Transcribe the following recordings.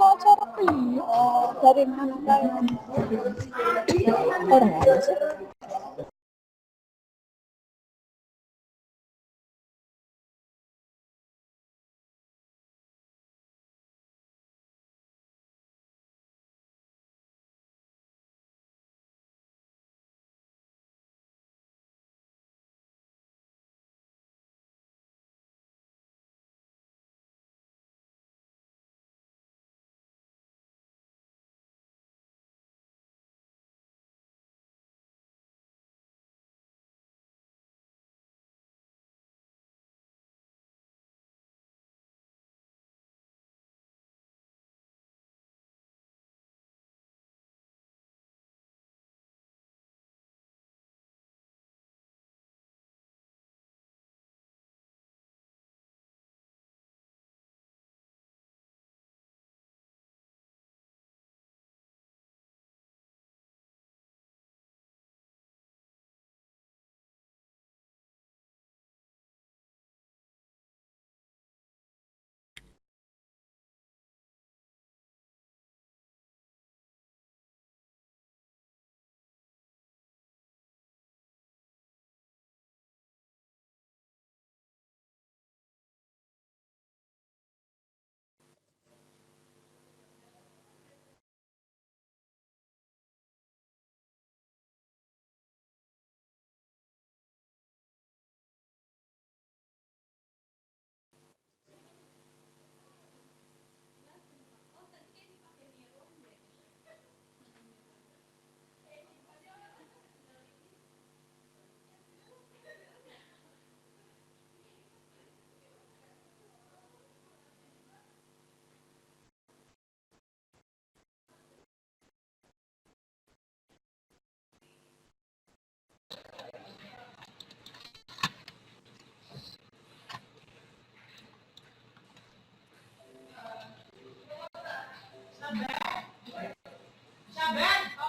mau acara dari mana kalian? Orang mana sih?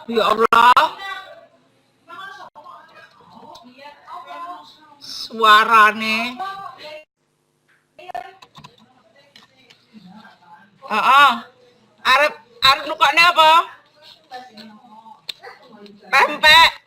Ya Allah, suarane. Heeh. Arep nukokne apa? Pempek.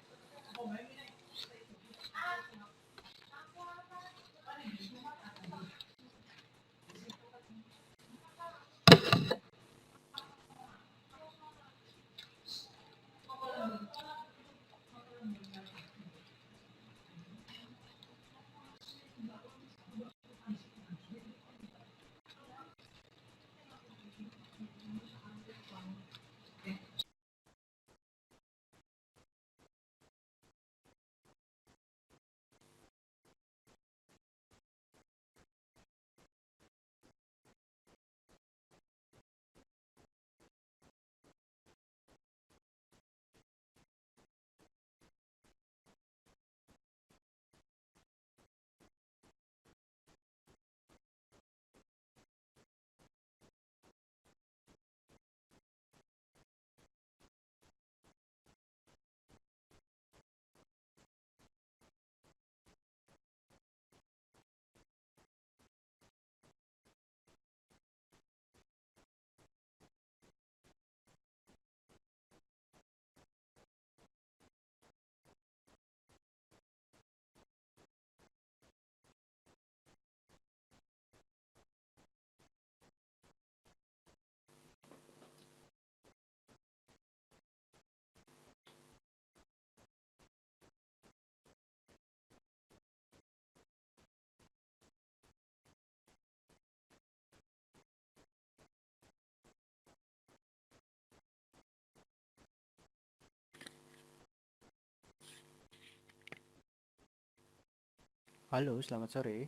Halo, selamat sore.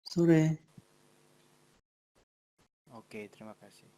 Sore. Oke, terima kasih.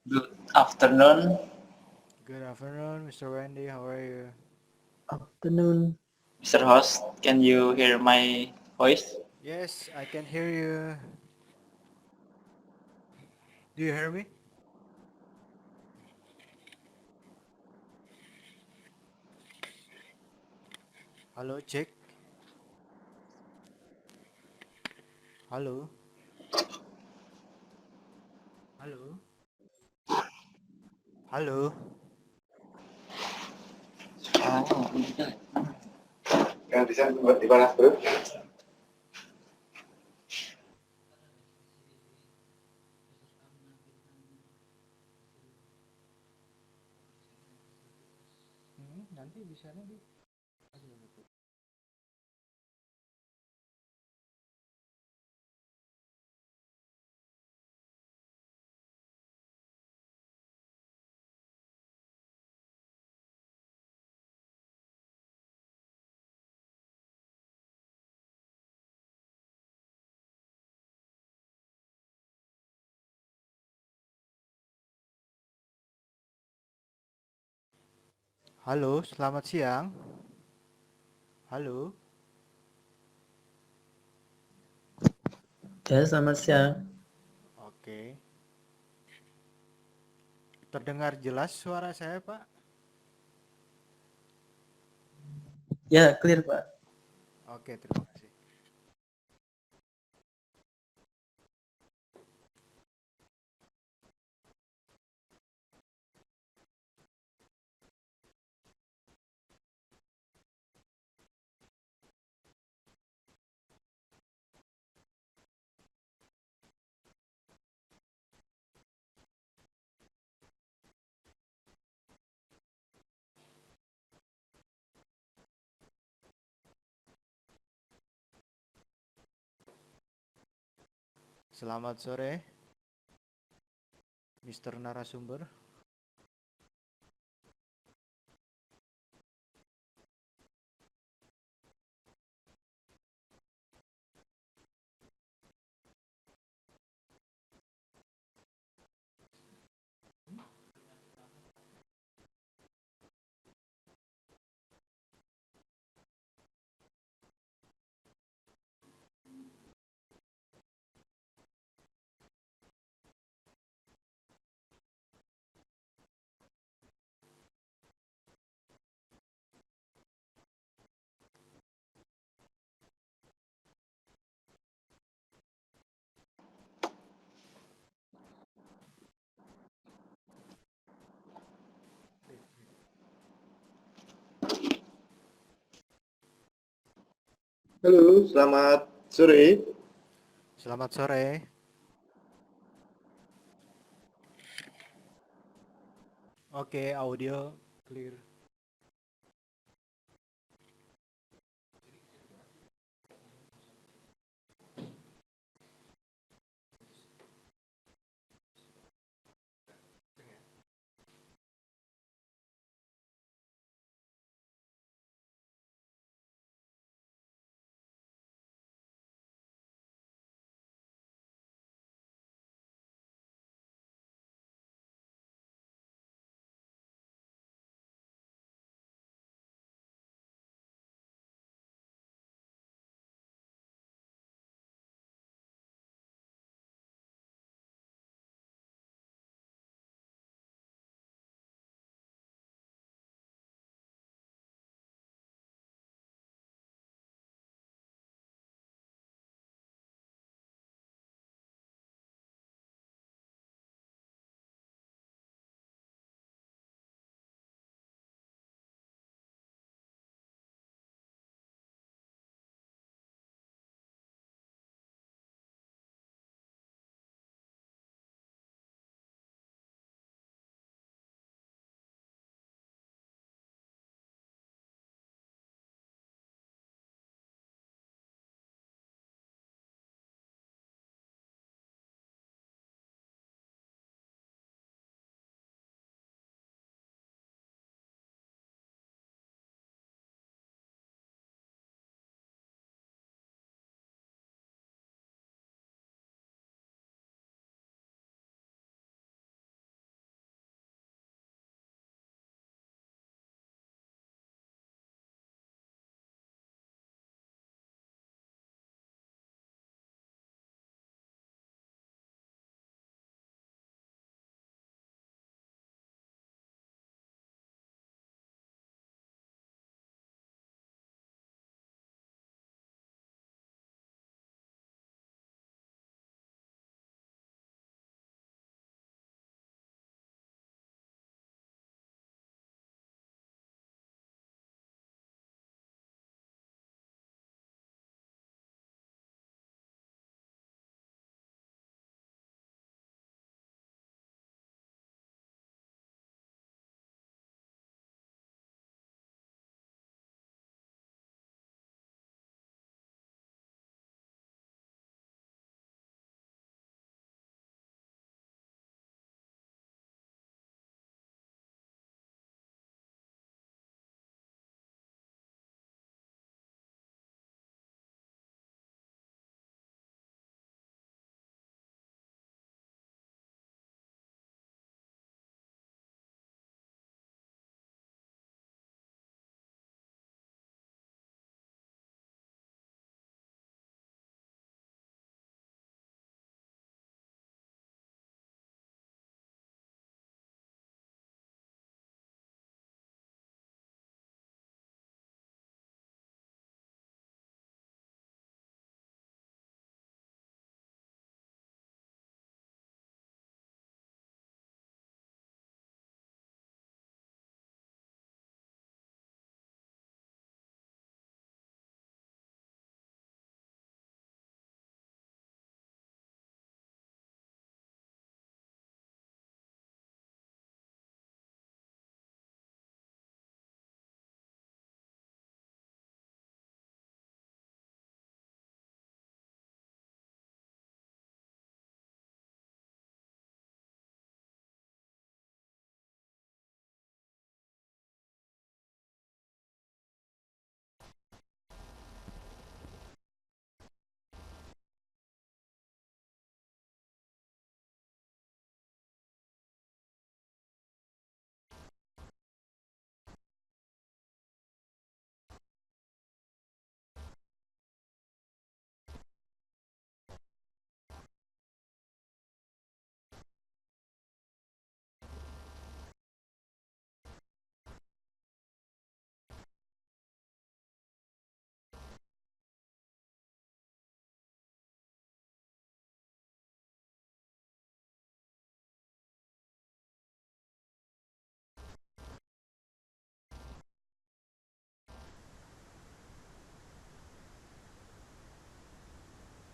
Good afternoon. Good afternoon, Mr. Wendy. How are you? Afternoon. Mr. Host, can you hear my voice? Yes, I can hear you. Do you hear me? Halo, cek. Halo. Halo. Halo. Oh, Yang bisa buat dipanas bro. Nanti bisa nih. Halo, selamat siang. Halo. ya selamat siang. Oke. Terdengar jelas suara saya, Pak? Ya, clear Pak. Oke, terima kasih. Selamat sore, Mr. Narasumber. Halo, selamat sore. Selamat sore. Oke, audio clear.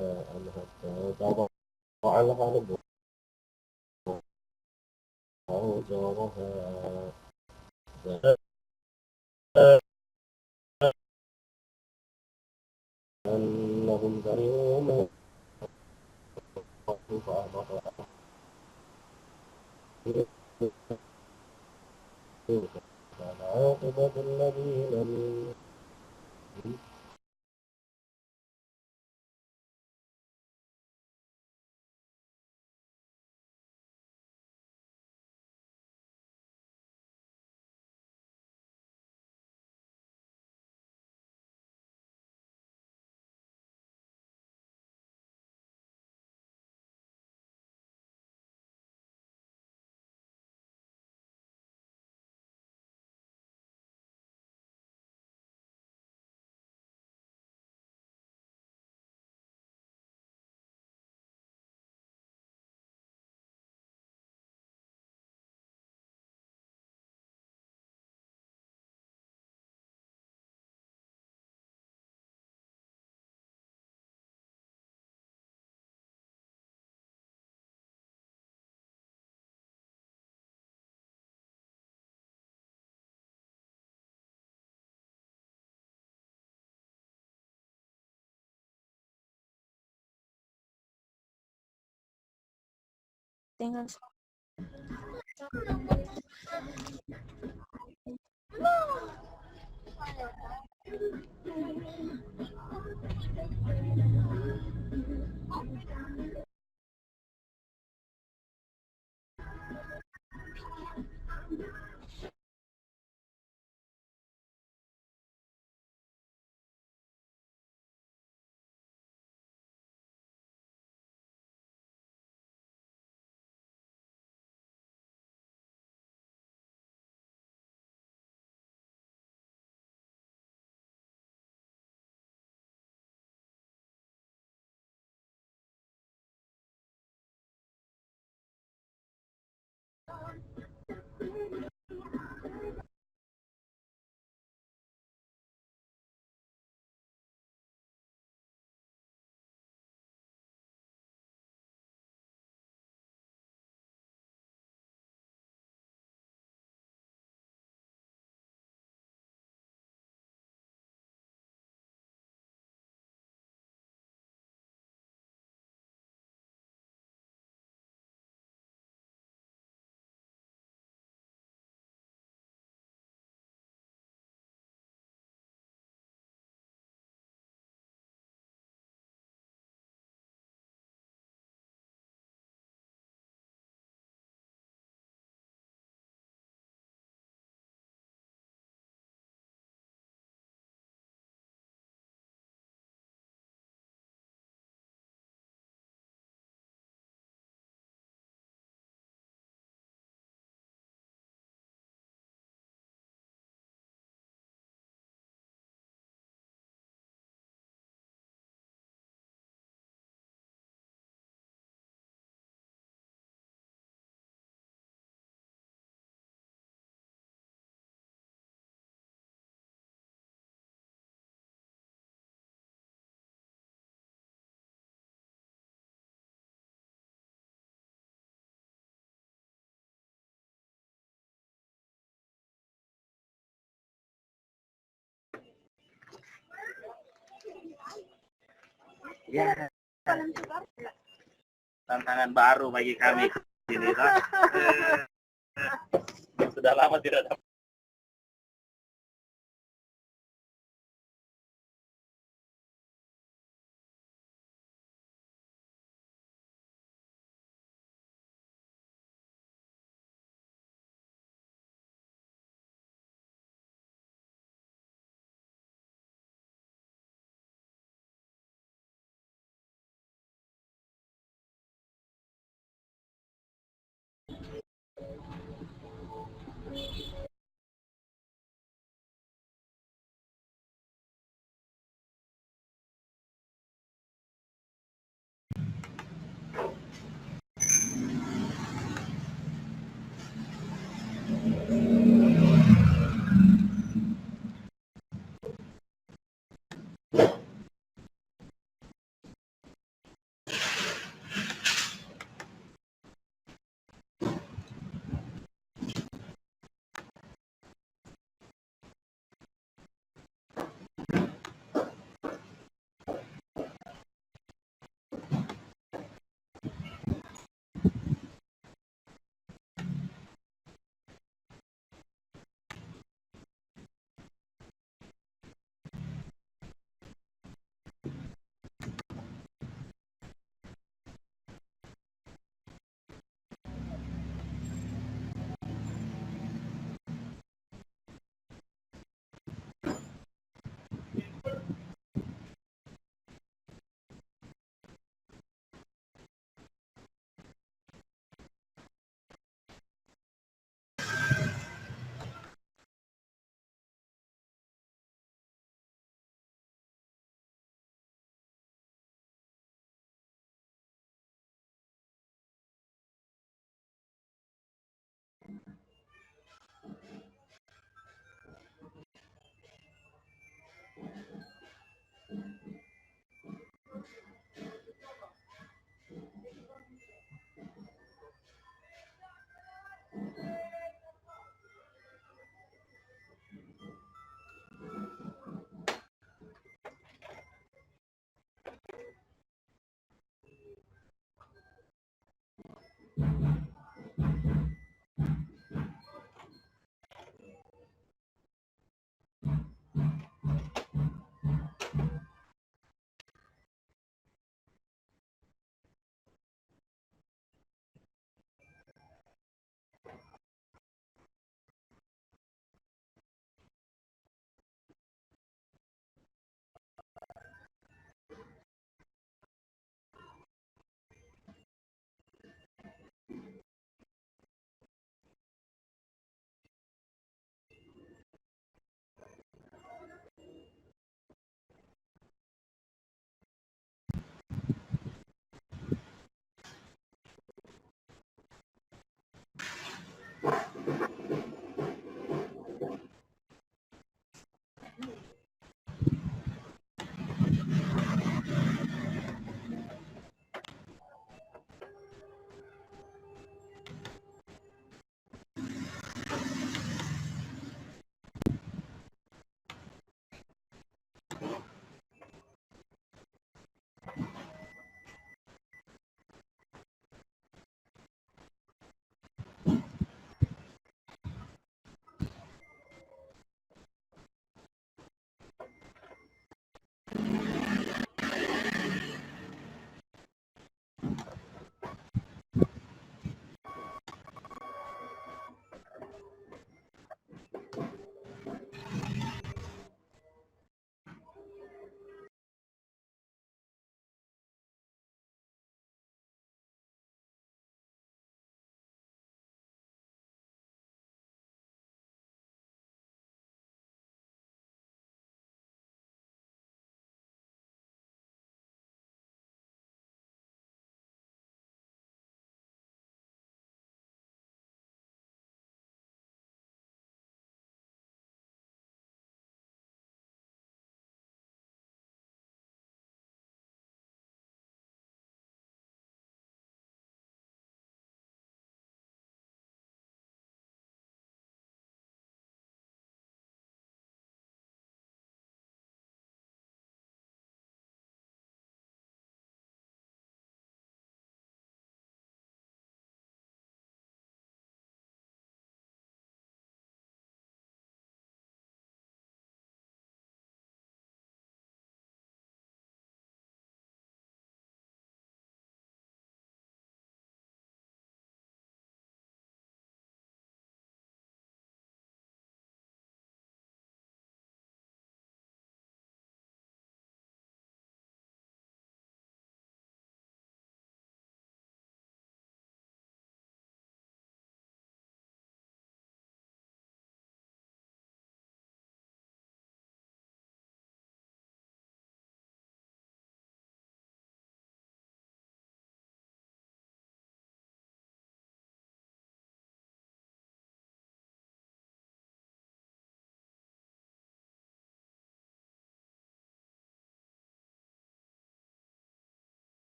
أنها تضع الغرب أوزارها أنهم سمعوا ما فأمر كان عاقبة الذين من dengan Ya, tantangan baru bagi kami ini. Sudah lama tidak dapat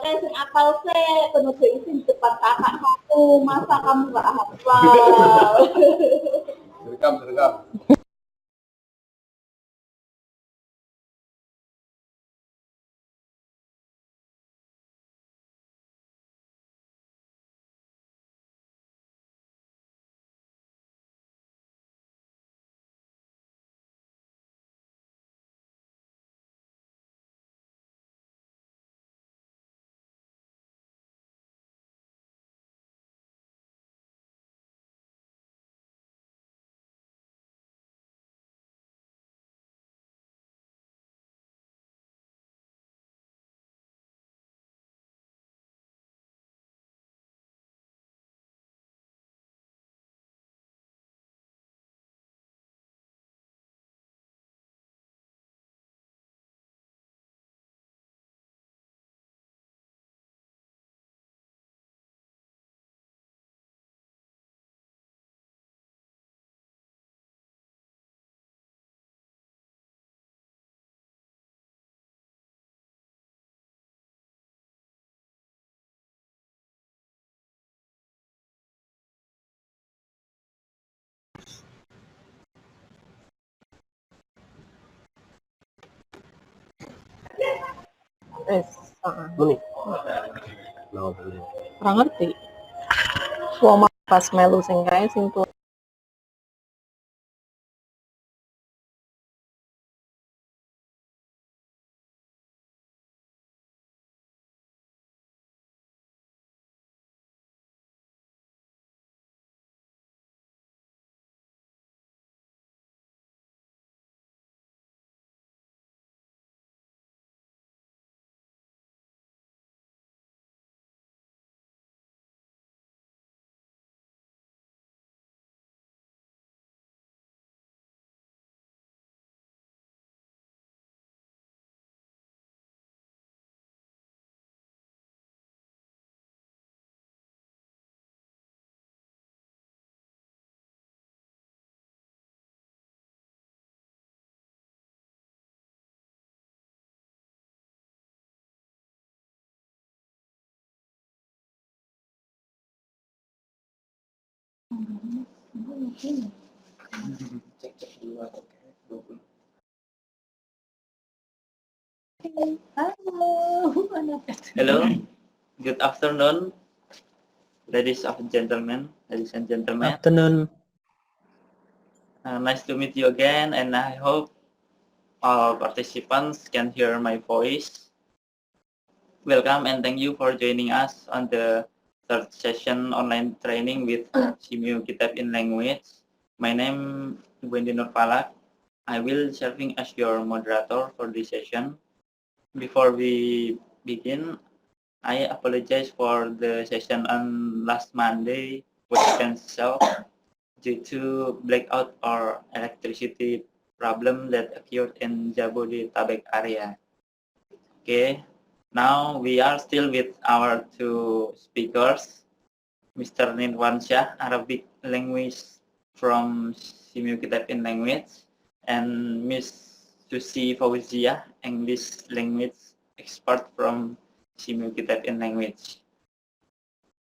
sing apal penuh izin depan kakak kamu, masa kamu nggak hafal? Direkam. Menit. Nah, boleh. Ora ngerti. Wong pas melu sing kae sing tuwa. Cek dulu atau kayak 20. Hello, good afternoon, ladies and gentlemen. Afternoon. Nice to meet you again, and I hope all participants can hear my voice. Welcome and thank you for joining us on the third session online training with Simeo Kitab in Language. My name is Wendy Nurpalak. I will serving as your moderator for this session. Before we begin, I apologize for the session on last Monday was cancelled due to blackout or electricity problem that occurred in Jabodetabek area. Okay, now we are still with our two speakers, Mr. Nirwan Shah, Arabic language from Simeo Kitab in Language, and Miss Susi Fauzia, English language expert from Simeo Kitab in Language.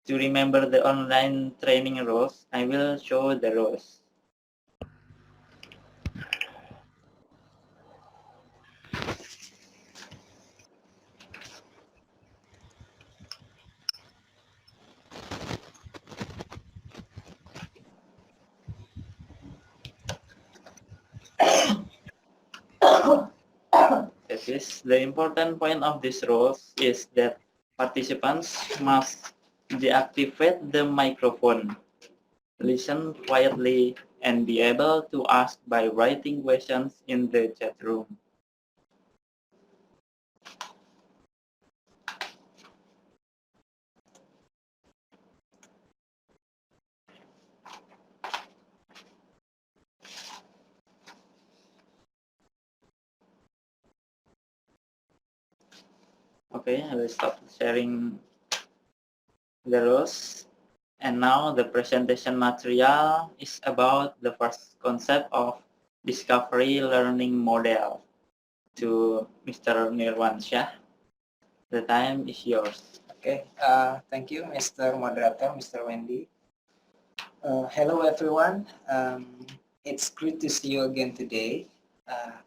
To remember the online training rules, I will show the rules. That is, the important point of this rules is that participants must deactivate the microphone, listen quietly, and be able to ask by writing questions in the chat room. Okay, I will stop sharing the rules. And now the presentation material is about the first concept of discovery learning model to Mr. Nirwan Shah. The time is yours. Okay, thank you, Mr. Moderator, Mr. Wendy. Hello, everyone. It's great to see you again today.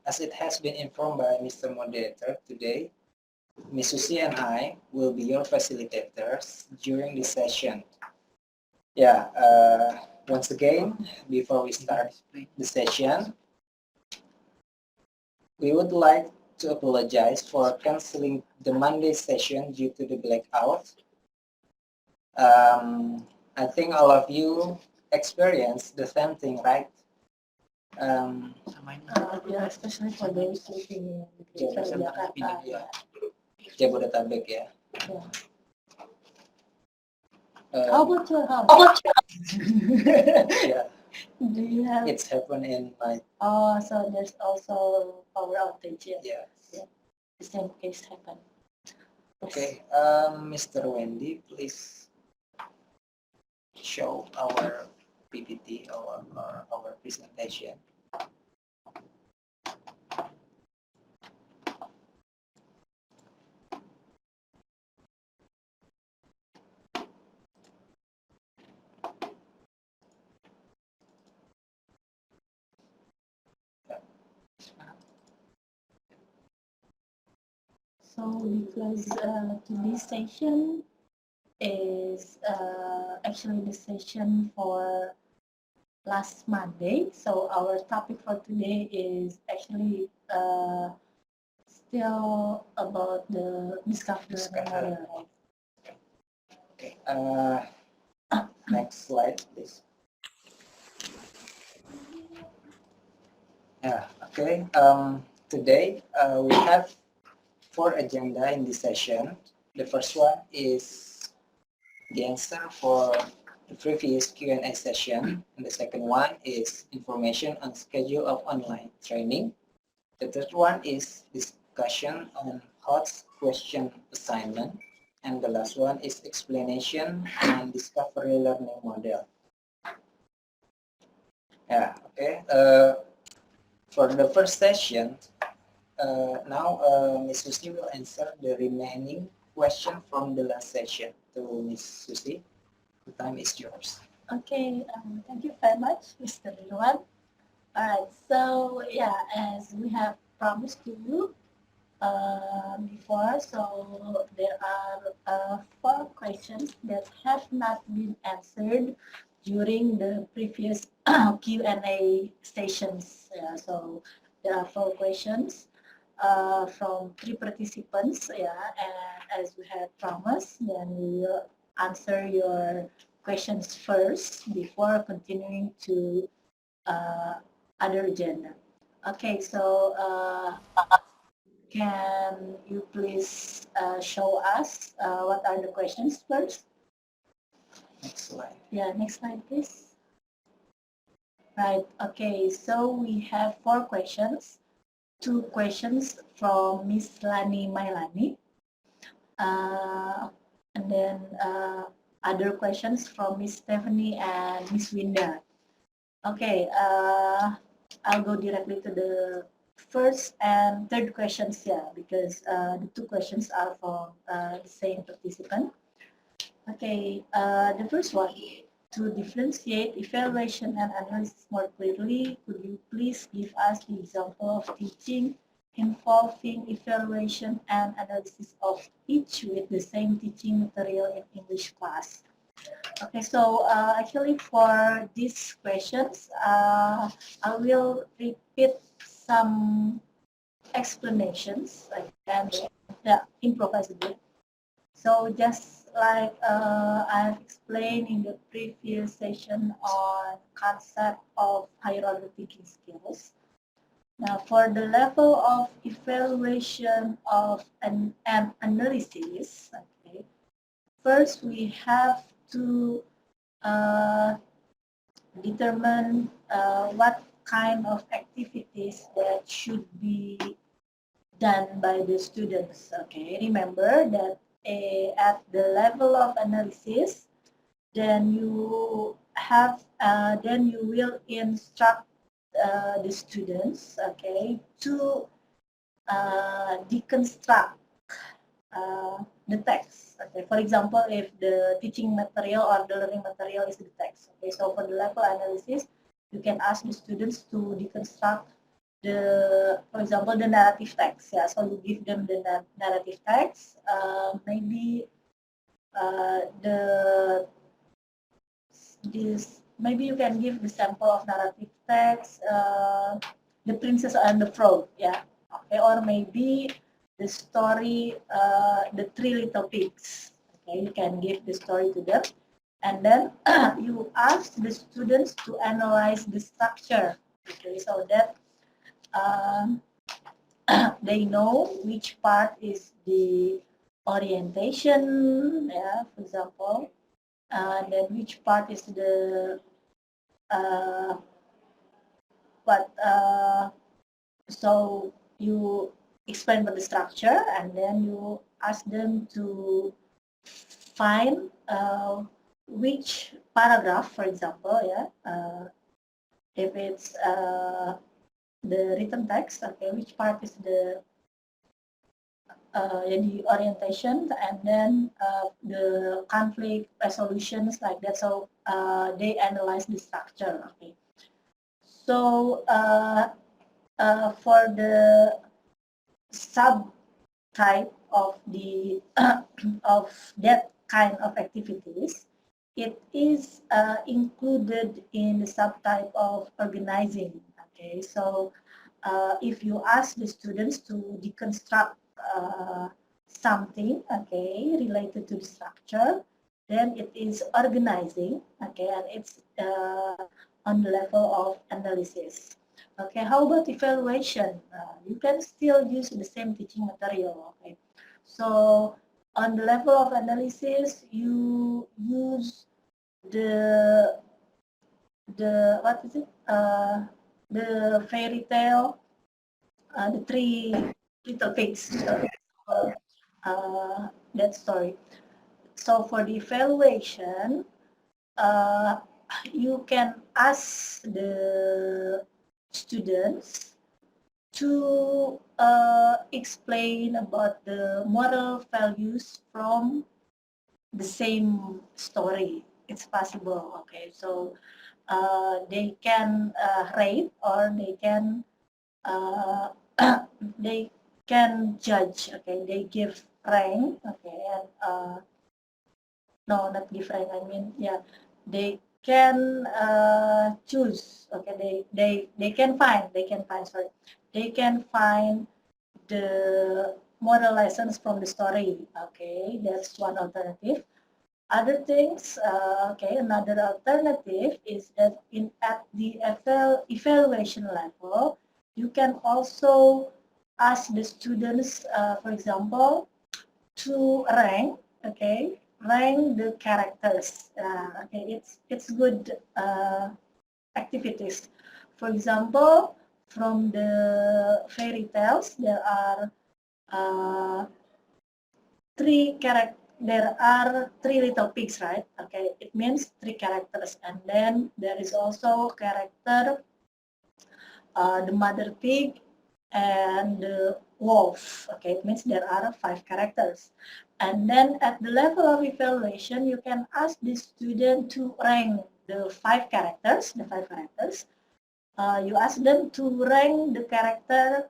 As it has been informed by Mr. Moderator today, Ms. Susie and I will be your facilitators during this session. Yeah, once again, before we start the session, we would like to apologize for canceling the Monday session due to the blackout. I think all of you experienced the same thing, right? Yeah, especially for those living in Jakarta. Ya, Jabodetabek ya. Yeah. Um, How about your house? yeah, Do you have? it's happened in my Oh, so there's also power outage. Yeah. yeah. The same case happened. Okay, Mr. Wendy, please show our PPT or our presentation. So because today's session is actually the session for last Monday. So our topic for today is actually still about the Discover Memorial. Okay, next slide, please. Yeah, okay. Today we have 4 agenda in this session. The first one is the answer for the previous Q&A session, and the second one is information on schedule of online training. The third one is discussion on HOTS question assignment, and the last one is explanation on discovery learning model. Yeah, okay. For the first session, now Ms. Susie will answer the remaining question from the last session. To Ms. Susie, the time is yours. Okay, thank you very much, Mr. Ridwan. Alright, so yeah, as we have promised to you before, so there are 4 questions that have not been answered during the previous Q&A sessions. So there are 4 questions from 3 participants, and as we had promised, then we will answer your questions first before continuing to other agenda. Okay, so can you please show us what are the questions first? Next slide. Yeah, next slide, please. Right, okay, so we have 4 questions. 2 questions from Miss Lani Mailani. And then other questions from Miss Stephanie and Miss Winda. Okay, I'll go directly to the first and third questions here because the 2 questions are from the same participant. Okay, the first one, to differentiate evaluation and analysis more clearly, could you please give us the example of teaching involving evaluation and analysis of each with the same teaching material in English class? Okay, so actually for these questions, I will repeat some explanations and improvise a bit. So just like I've explained in the previous session on concept of higher order thinking skills. Now for the level of evaluation of an analysis, okay, first we have to determine what kind of activities that should be done by the students. Okay, remember that at the level of analysis, then you have then you will instruct the students, okay, to deconstruct the text. Okay, for example, if the teaching material or the learning material is the text. Okay, so for the level analysis, you can ask the students to deconstruct the, for example, the narrative text. Yeah, so you give them the narrative text. Maybe maybe you can give the sample of narrative text, The Princess and the Frog. Yeah, okay, or maybe the story, The Three Little Pigs. Okay, you can give the story to them, and then you ask the students to analyze the structure. Okay, so that they know which part is the orientation, yeah, for example, and then which part is the so you explain about the structure, and then you ask them to find which paragraph, for example, yeah, if it's the written text, okay, which part is the orientation, and then the conflict resolutions, like that. So they analyze the structure. Okay. So for the subtype of the of that kind of activities, it is included in the subtype of organizing. Okay, so if you ask the students to deconstruct something, okay, related to the structure, then it is organizing, okay, and it's on the level of analysis. Okay, how about evaluation? You can still use the same teaching material. Okay, so on the level of analysis, you use the what is it? The fairy tale, The Three Little Pigs. So, that story. So for the evaluation, you can ask the students to explain about the moral values from the same story. It's possible. Okay, so they can rate, or they can they can judge. Okay, they give rank. Okay, and no, not give rank. I mean, yeah, they can choose. Okay, they can find. Sorry, they can find the moral lessons from the story. Okay, that's one alternative. Other things, okay, another alternative is that at the evaluation level, you can also ask the students, for example, to rank, okay, rank the characters. Okay, it's good activities. For example, from the fairy tales, there are there are three little pigs, right? Okay, it means three characters, and then there is also character, the mother pig, and the wolf. Okay, it means there are 5 characters. And then at the level of evaluation, you can ask the student to rank the 5 characters. You ask them to rank the character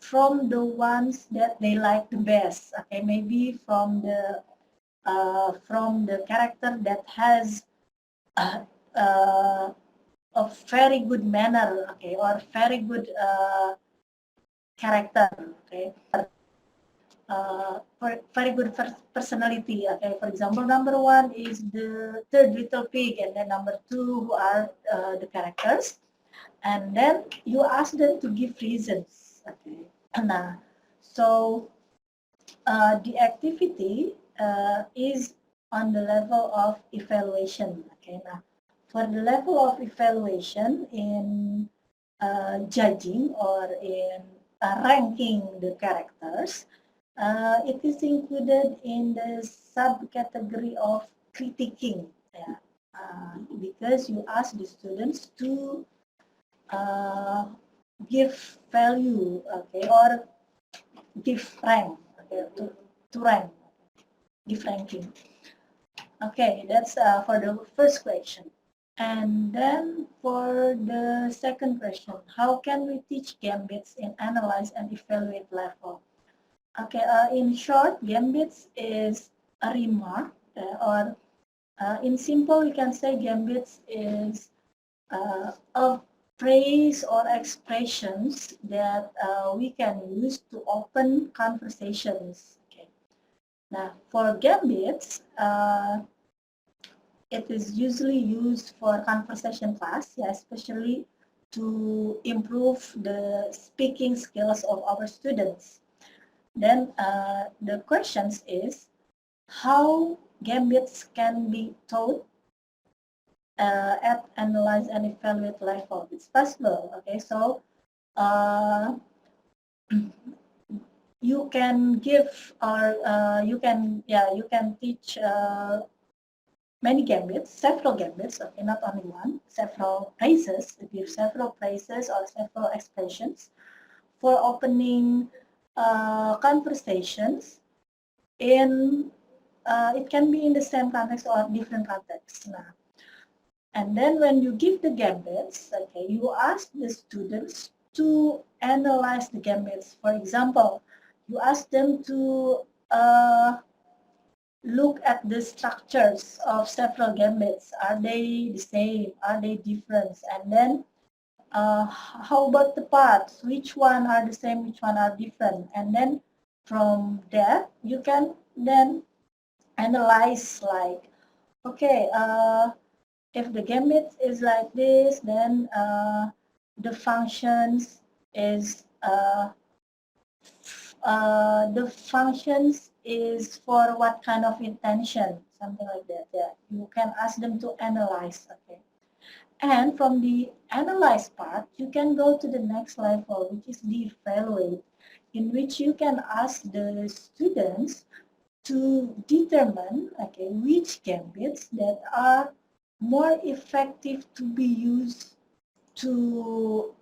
from the ones that they like the best. Okay, maybe from the character that has a very good manner, okay, or very good character, okay, very good personality. Okay, for example, number 1 is the third little pig, and then number 2 who are the characters, and then you ask them to give reasons. Okay, now, so the activity is on the level of evaluation. Okay, now for the level of evaluation in judging or in ranking the characters, it is included in the subcategory of critiquing. Yeah, because you ask the students to give value, okay, or give rank. okay, to rank, give ranking. Okay, that's for the first question. And then for the second question, how can we teach gambits in analyze and evaluate level? Okay, in short, gambits is a remark or in simple, we can say gambits is a phrase or expressions that we can use to open conversations. Okay. Now, for gambits, it is usually used for conversation class, yeah, especially to improve the speaking skills of our students. Then the questions is how gambits can be taught at analyze and evaluate level. It's possible. Okay, so you can give or you can teach many gambits, several gambits, okay, not only one, several phrases, give several phrases or several expressions for opening conversations in, it can be in the same context or different contexts. Now, and then when you give the gambits, okay, you ask the students to analyze the gambits. For example, you ask them to look at the structures of several gambits. Are they the same? Are they different? And then how about the parts? Which one are the same? Which one are different? And then from that, you can then analyze like, okay, if the gambit is like this, then the functions is for what kind of intention, something like that. Yeah, you can ask them to analyze. Okay, and from the analyze part, you can go to the next level, which is the evaluate, in which you can ask the students to determine, okay, which gambits that are more effective to be used to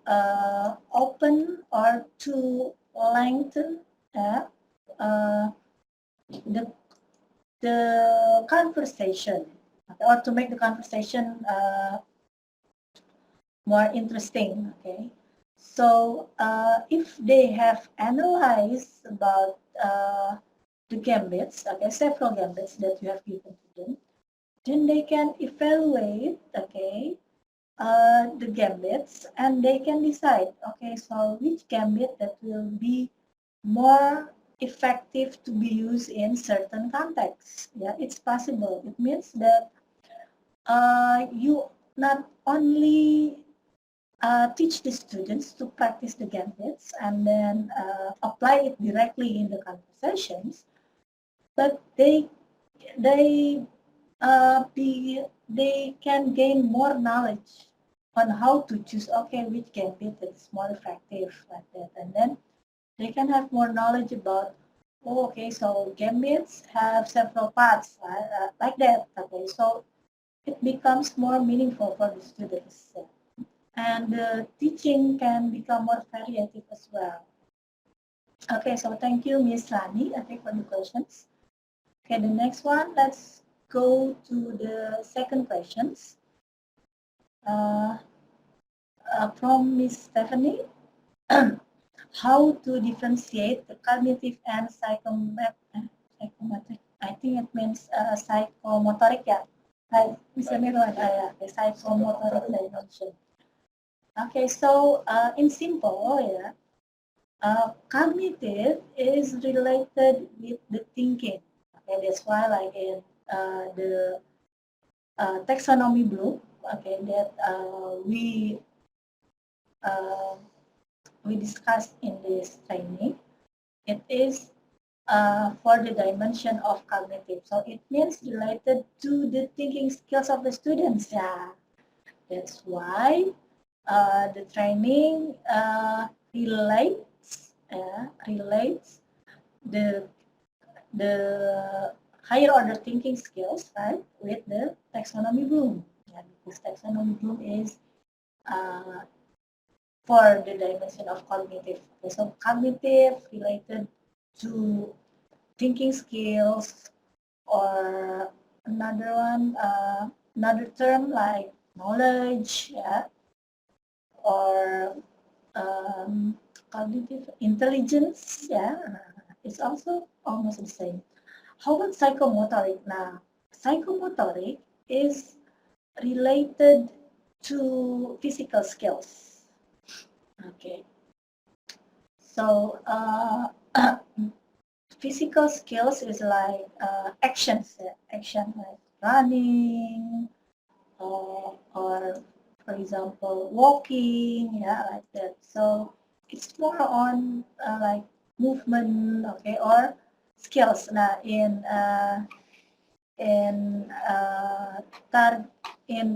open or to lengthen the conversation, or to make the conversation more interesting. Okay, so if they have analyzed about the gambits, okay, several gambits that you have given to them, then they can evaluate, okay, the gambits, and they can decide, okay, so which gambit that will be more effective to be used in certain contexts. Yeah, it's possible. It means that you not only teach the students to practice the gambits and then apply it directly in the conversations, but they can gain more knowledge on how to choose, okay, which gambit is more effective, like that. And then they can have more knowledge about, oh, okay, so gambits have several parts, like that. Okay, so it becomes more meaningful for the students. And the teaching can become more variative as well. Okay, so thank you, Ms. Rani, I think, for the questions. Okay, the next one, let's go to the second questions. From Ms. Stephanie, how to differentiate the cognitive and psychomotoric, I think it means psychomotoric, yeah. Psychomotoric dimension. Okay, so in simple, yeah, cognitive is related with the thinking. Okay, that's why, like in the taxonomy block, okay, that we discussed in this training, it is for the dimension of cognitive. So it means related to the thinking skills of the students. Yeah, that's why the training relates the higher order thinking skills, right, with the taxonomy bloom. Yeah, because taxonomy bloom is for the dimension of cognitive. Okay, so cognitive related to thinking skills, or another one, another term like knowledge, yeah, or cognitive intelligence, yeah, it's also almost the same. How about psychomotoric? Now, psychomotoric is related to physical skills. Okay. So, physical skills is like actions, action like running, or for example, walking, yeah, like that. So it's more on like movement, okay, or skills. Now in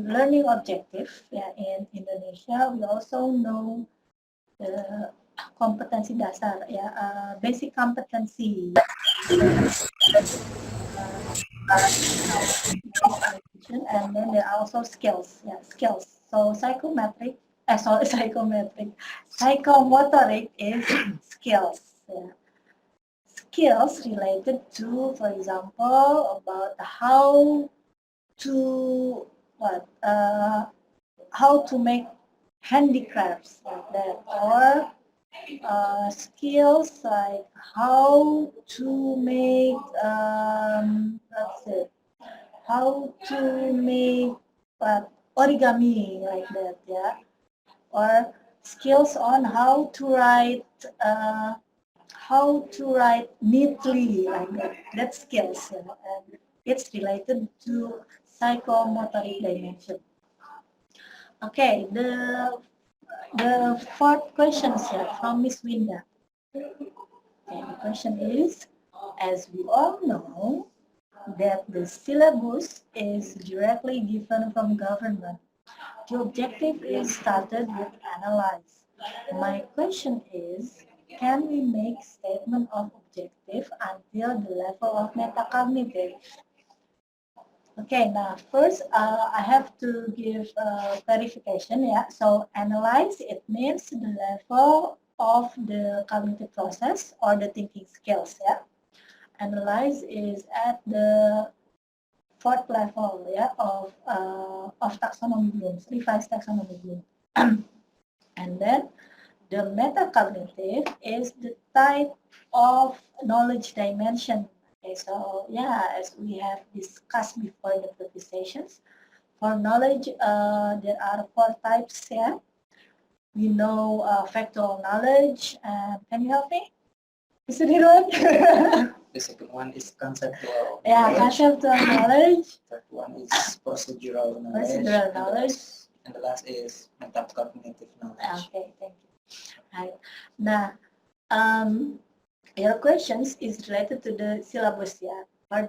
learning objective, yeah, in Indonesia, we also know the kompetensi dasar, ya, basic competency, and then there are also skills, yeah, skills. So psychometric, psychomotoric is skills, yeah. Skills related to, for example, about how to how to make handicrafts like that, or skills like how to make how to make origami like that, yeah, or skills on how to write neatly like that. That's skills, you know, and it's related to psychomotoric dimension. Okay, the fourth question here from Miss Winda. Okay, the question is, as we all know, that the syllabus is directly given from government. The objective is started with analyze. My question is, can we make statement of objective until the level of metacognitive? Okay, now first I have to give clarification, yeah. So analyze, it means the level of the cognitive process or the thinking skills, yeah. Analyze is at the fourth level, yeah, of taxonomy Bloom's, revised taxonomy Bloom. And then the metacognitive is the type of knowledge dimension. Okay, so yeah, as we have discussed before in the previous sessions, for knowledge, there are 4 types, yeah. We know factual knowledge, can you help me? Is it one? The second one is conceptual. Yeah, conceptual knowledge. Third one is procedural knowledge. Procedural knowledge. And the last is metacognitive knowledge. Okay, thank you. Right. Now, your questions is related to the syllabus, yeah, or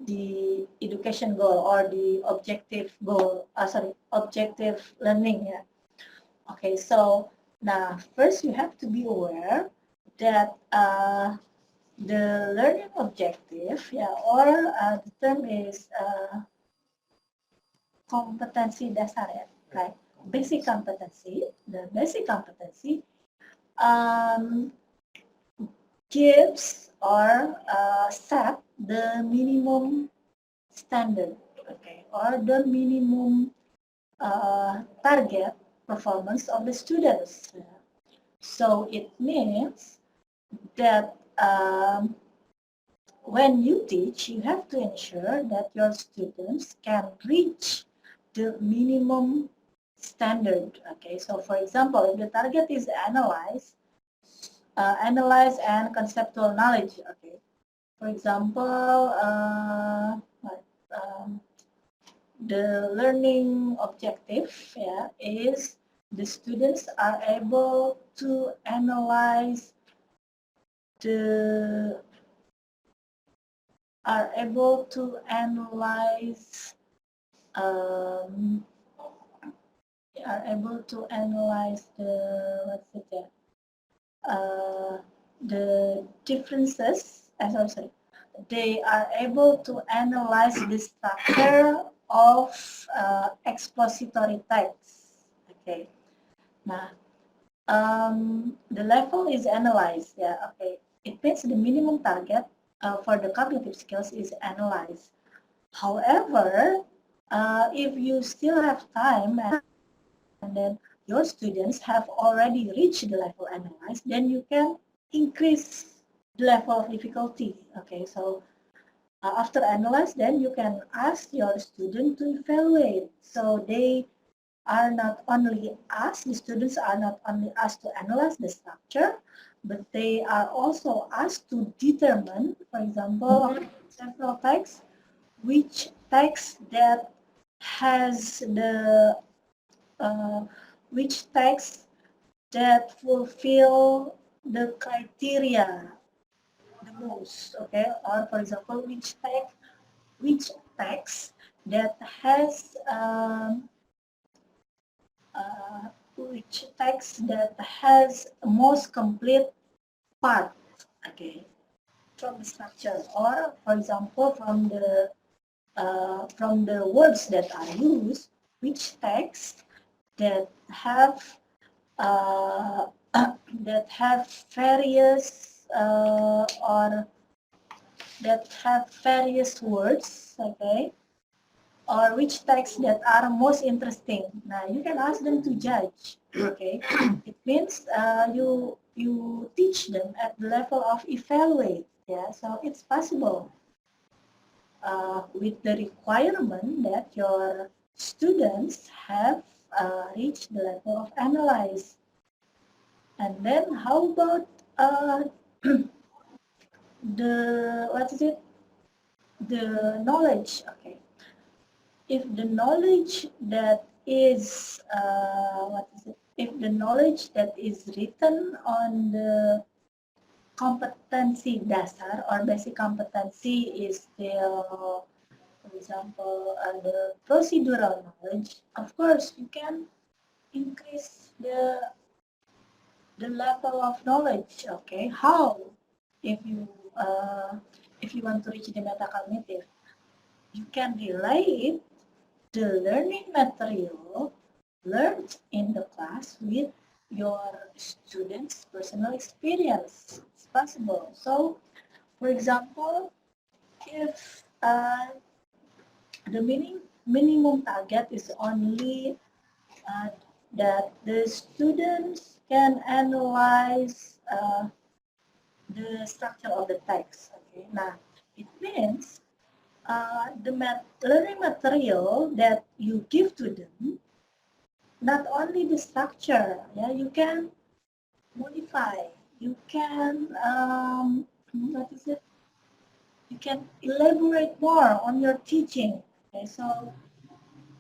the education goal or the objective goal. Objective learning, yeah. Okay, so now first you have to be aware that the learning objective, yeah, or the term is kompetensi dasar, ya, right? Basic competency. The basic competency gives or set the minimum standard, okay, or the minimum target performance of the students. So it means that when you teach, you have to ensure that your students can reach the minimum standard. Okay, so for example, if the target is analyze and conceptual knowledge. Okay, for example, the learning objective, yeah, is the students are able to analyze the the differences, sorry, they are able to analyze the structure of expository text. Okay. Nah, the level is analyzed. Yeah, okay. It means the minimum target for the cognitive skills is analyzed. However, if you still have time and then your students have already reached the level analyzed, then you can increase the level of difficulty. Okay, so after analyze, then you can ask your student to evaluate. So they are not only asked, the students are not only asked to analyze the structure, but they are also asked to determine, for example, several texts, which text that has the which text that fulfill the criteria the most, okay? Or for example, which text that has which text that has most complete part, okay, from the structure, or for example from the words that are used, which text that have that have various or that have various words, okay, or which texts that are most interesting. Now you can ask them to judge. Okay, it means you teach them at the level of evaluate. Yeah, so it's possible with the requirement that your students have reached the level of analyze. And then how about the what is it? The knowledge. Okay. If the knowledge that is what is it? If the knowledge that is written on the competency dasar or basic competency is still, for example, the procedural knowledge, of course you can increase the level of knowledge. Okay, how? If you want to reach the metacognitive, you can relate the learning material learned in the class with your students' personal experience. It's possible. So, for example, if the minimum target is only that the students can analyze the structure of the text. Okay, now it means the learning material that you give to them, not only the structure, yeah, you can modify, you can what is it? You can elaborate more on your teaching. Okay, so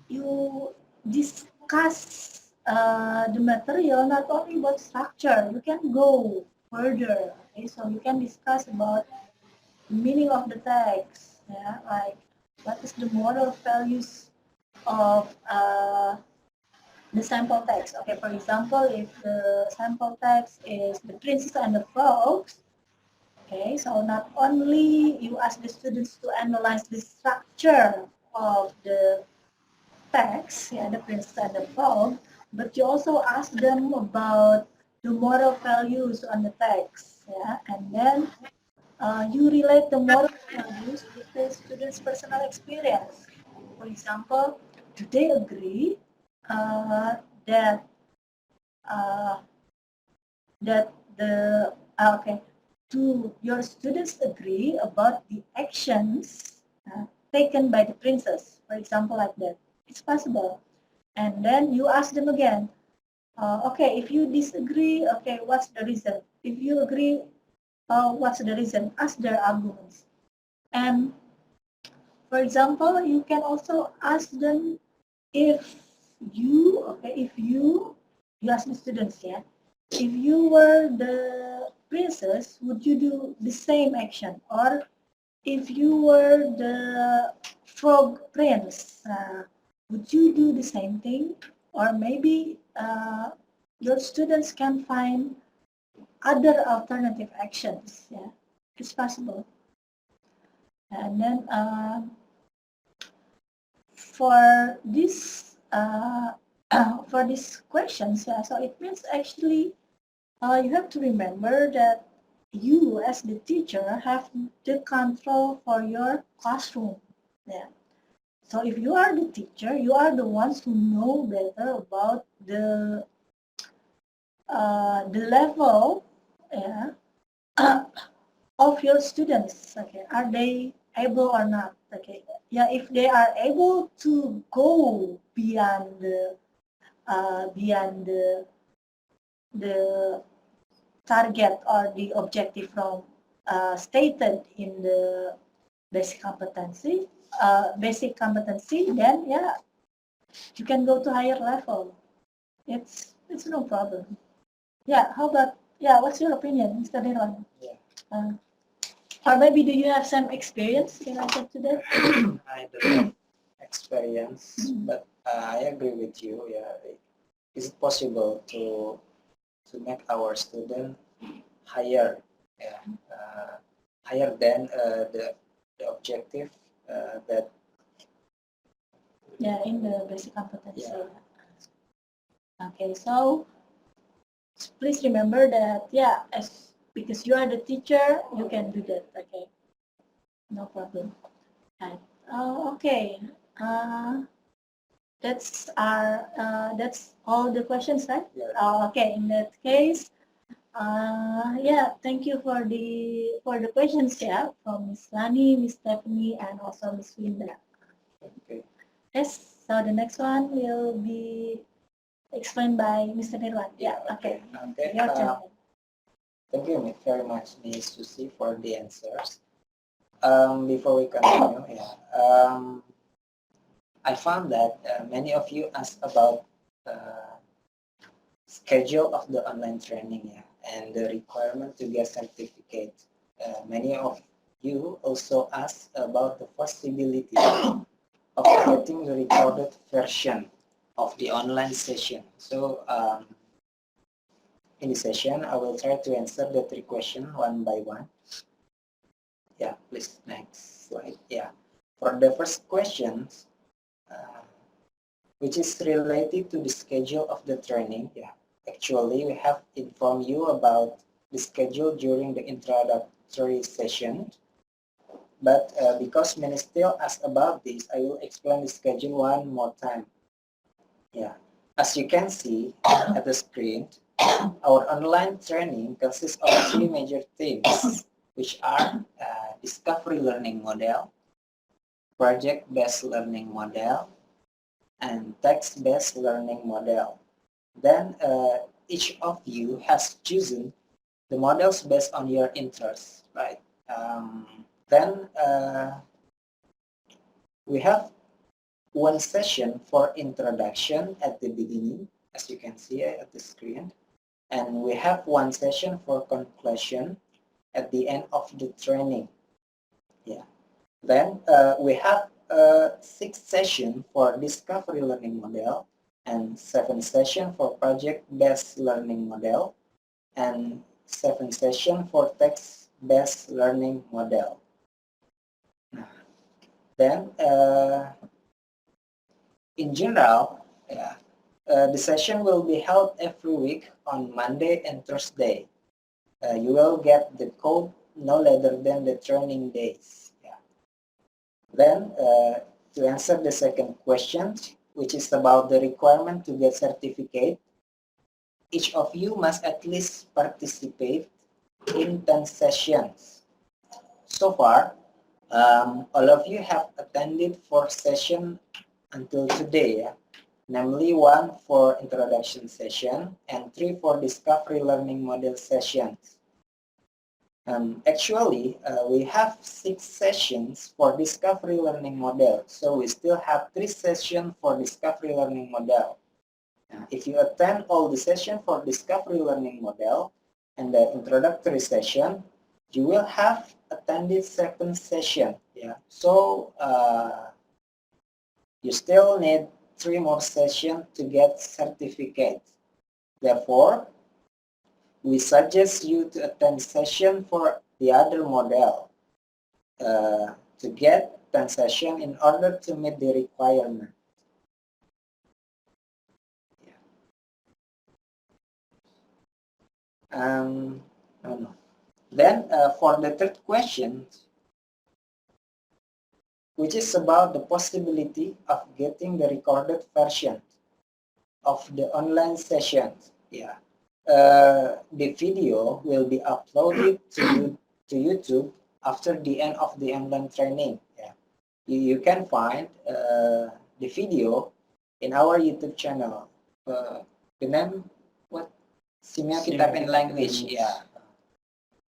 you discuss the material not only about structure, you can go further. Okay, so you can discuss about the meaning of the text, yeah, like what is the moral values of the sample text. Okay, for example, if the sample text is The Princess and the Frog, okay, so not only you ask the students to analyze the structure of the text, yeah, The Princess and the Frog, but you also ask them about the moral values on the text, yeah, and then you relate the moral values with the students' personal experience. For example, do they agree that that the okay, do your students agree about the actions taken by the princess? For example, like that. It's possible. And then you ask them again, okay, if you disagree, okay, what's the reason? If you agree, what's the reason? Ask their arguments. And for example, you can also ask them if you, okay, if you ask the students, yeah, if you were the princess, would you do the same action? Or if you were the frog prince, would you do the same thing? Or maybe your students can find other alternative actions. Yeah, it's possible. And then for this for these questions, yeah, so it means actually you have to remember that you as the teacher have the control for your classroom. Yeah. So if you are the teacher, you are the ones who know better about the level, yeah, of your students. Okay, are they able or not? Okay, yeah, if they are able to go beyond the target or the objective from stated in the basic competency, then yeah, you can go to higher level. It's no problem. Yeah. How about, yeah? What's your opinion, Mr. Nirwan? Yeah. Or maybe do you have some experience related to that? I don't have experience, but I agree with you. Yeah, is it possible to make our student higher, yeah, higher than the objective that Yeah, in the basic competency. Yeah. Okay, so please remember that, yeah, because you are the teacher, you can do that. Okay, no problem. Right. Okay. That's all the questions, right? Yeah. Okay. In that case, yeah. Thank you for the questions, yeah, from Miss Lani, Miss Stephanie, and also Miss Linda. Okay. Yes. So the next one will be explained by Mr. Nirwan. Yeah. Okay. Okay. Your turn. Thank you very much, Ms. Susi, for the answers. Before we continue, I found that many of you asked about schedule of the online training, and the requirement to get certificate. Many of you also asked about the possibility of getting the recorded version of the online session. So in the session, I will try to answer the 3 questions one by one. Yeah, please, next slide. Yeah, for the first question, which is related to the schedule of the training. Yeah, actually, we have informed you about the schedule during the introductory session. But because many still ask about this, I will explain the schedule one more time. Yeah, as you can see at the screen, our online training consists of 3 major themes, which are discovery learning model, project-based learning model, and text-based learning model. Then each of you has chosen the models based on your interests, right? Then we have one session for introduction at the beginning, as you can see at the screen. And we have one session for conclusion at the end of the training. Yeah. Then we have 6 sessions for discovery learning model, and 7 sessions for project-based learning model, and 7 sessions for text-based learning model. Then in general, the session will be held every week on Monday and Thursday. You will get the code no later than the training days. Yeah. Then to answer the second question, which is about the requirement to get certificate, each of you must at least participate in 10 sessions. So far, all of you have attended 4 sessions until today, namely 1 for introduction session and 3 for discovery learning model sessions. Actually, we have 6 sessions for discovery learning model, so we still have 3 sessions for discovery learning model. If you attend all the sessions for discovery learning model and the introductory session, you will have attended 7 sessions. Yeah. So you still need 3 more sessions to get certificate. Therefore, we suggest you to attend session for the other model to get 10 sessions in order to meet the requirement. No, no. Then for the third question, which is about the possibility of getting the recorded version of the online session. Yeah. The video will be uploaded to YouTube after the end of the online training. Yeah. You can find the video in our YouTube channel. The name, what? Simia Kitab in Language. Yeah.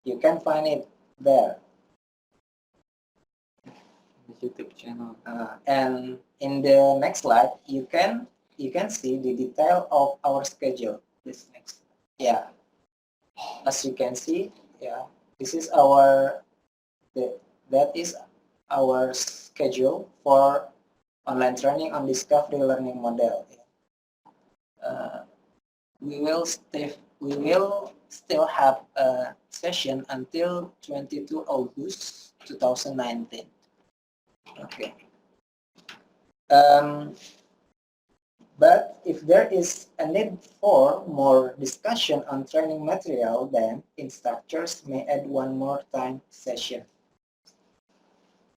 You can find it there. YouTube channel. And in the next slide, you can see the detail of our schedule. This next, yeah. As you can see, yeah, this is that is our schedule for online training on Discovery Learning Model. We will still have a session until 22 August 2019. Okay. But if there is a need for more discussion on training material, then instructors may add one more time session.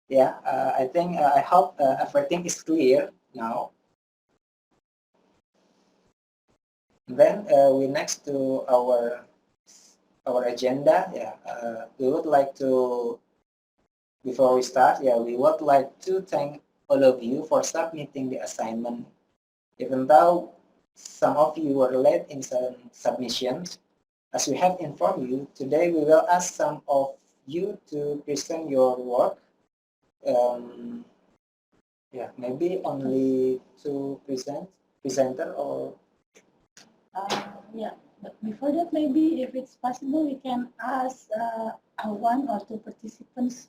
Yeah, I hope everything is clear now. Then we next to our agenda. Yeah, we would like to, before we start, yeah, we would like to thank all of you for submitting the assignment. Even though some of you were late in some submissions, as we have informed you, today we will ask some of you to present your work. Yeah, maybe only two presenter or. Yeah, but before that, maybe if it's possible, we can ask one or two participants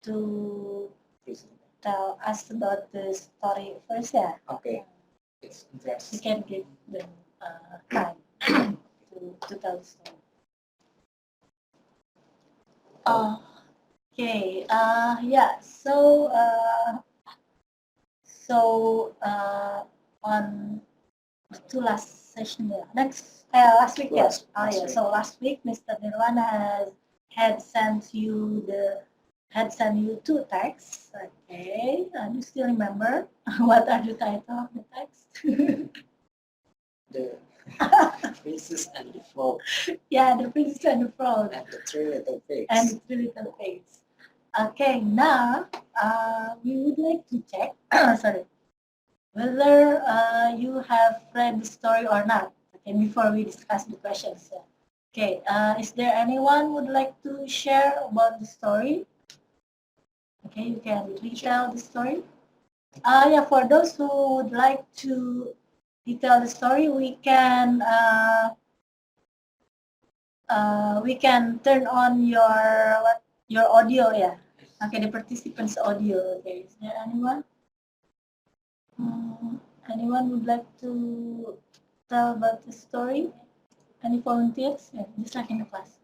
to tell us about the story first. Yeah. Okay. It's We interesting. can give them time to tell the story. Okay. Yeah. On to last session, yeah. Last week, yes. Last Yeah. week. So last week, Mr. Nirvana had sent you two texts. Okay. Do you still remember what are the title of the text? The Princess and the Frog Yeah, the Princess and the Frog and the Three Little Pigs. and the Three Little Pigs. Okay, now we would like to check, sorry, whether you have read the story or not. Okay, before we discuss the questions. Okay, is there anyone would like to share about the story? Okay, you can retell the story. Yeah, for those who would like to retell the story, we can turn on your audio. Yeah. Okay, the participants' audio. Okay, is there anyone? Anyone would like to tell about the story? Any volunteers? Yeah, just like in the class.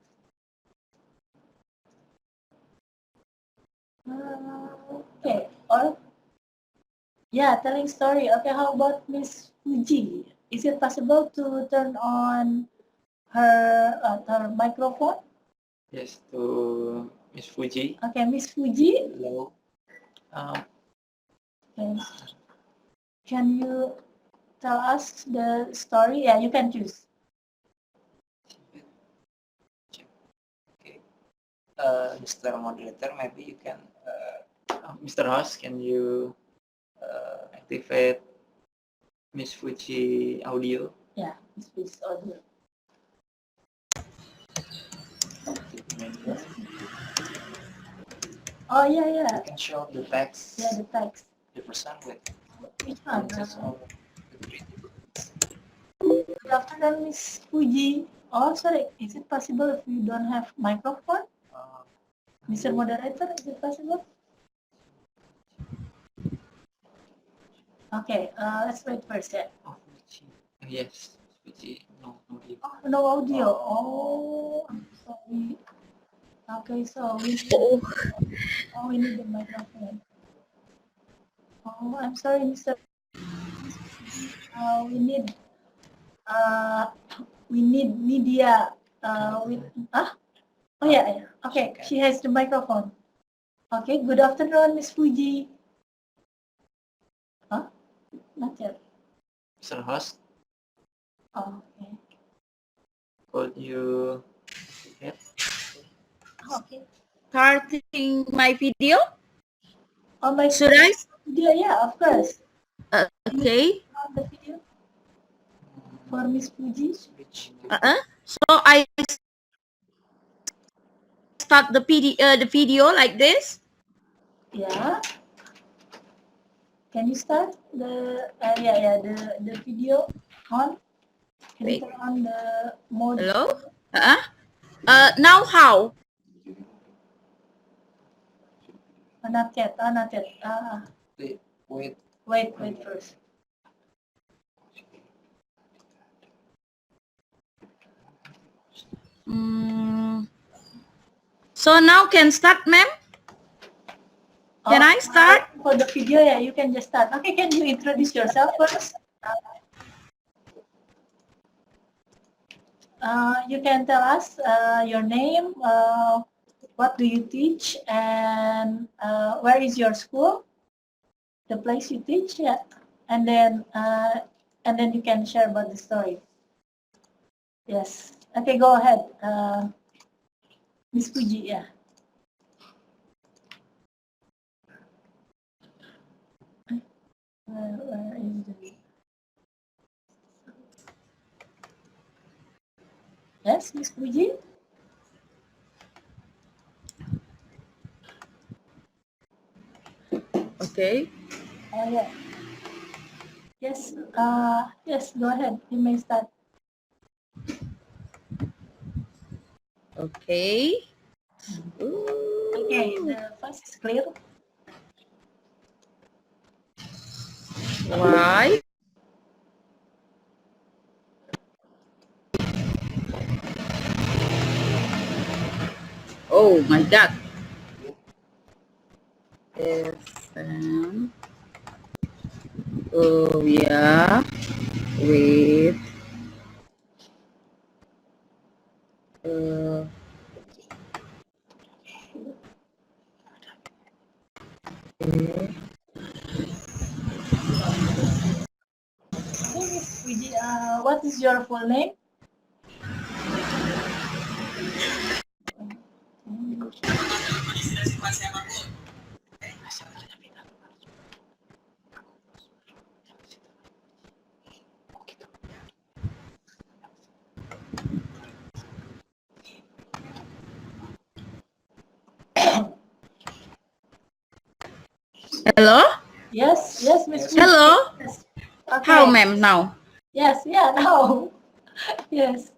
Okay, or yeah, telling story. Okay, how about Miss Fuji? Is it possible to turn on her microphone? Yes, to Miss Fuji. Okay, Miss Fuji. Hello. Okay. Can you tell us the story? Yeah, you can choose. Okay. Mr. Moderator, maybe you can. Mr. Host, can you activate Miss Fuji audio? Yeah, Miss Fuji's audio. Oh yeah, yeah. You can show the text. Yeah, the text. The person with Which one? Princess or the Three. Good afternoon, Miss Fuji. Oh, sorry. Is it possible if you don't have microphone? Mr. Moderator, is it possible? Okay, let's wait first. Yeah. Oh, Fuji. Yes, Fuji. No audio. Oh, no audio. Oh, I'm sorry. Okay, so we need the microphone. Oh, I'm sorry, Mr. We need media with, oh yeah, yeah. Okay, she has the microphone. Okay, good afternoon, Miss Fuji. Huh? Not yet. Mr. Host, Oh, okay. could you Okay. Starting my video? Oh, my Should I? video, yeah, of course. Okay. On the video for Miss Fuji. So I start the video like this. Yeah. Can you start the the video on? Can you Wait. turn on the mode? Hello? Now how? Not yet. Not yet. Wait. Wait first. So now can start, ma'am? Can I start? For the video, yeah, you can just start. Okay, can you introduce yourself first? You can tell us your name, what do you teach, and where is your school, the place you teach, yeah, and then you can share about the story. Yes. Okay, go ahead, Miss Fuji. Yeah. Where is the... Yes, Miss Fuji. Okay. Yeah. Yes. Yes. Go ahead. You may start. Okay. Okay. The voice is clear. Why? Oh my God. FM. Oh yeah. Wait. Miss Fuji, what is your full name? Hello? Yes. Yes, Miss Fuji. Hello? Yes. Okay. How, ma'am, now? Yes. Yeah. No. Yes.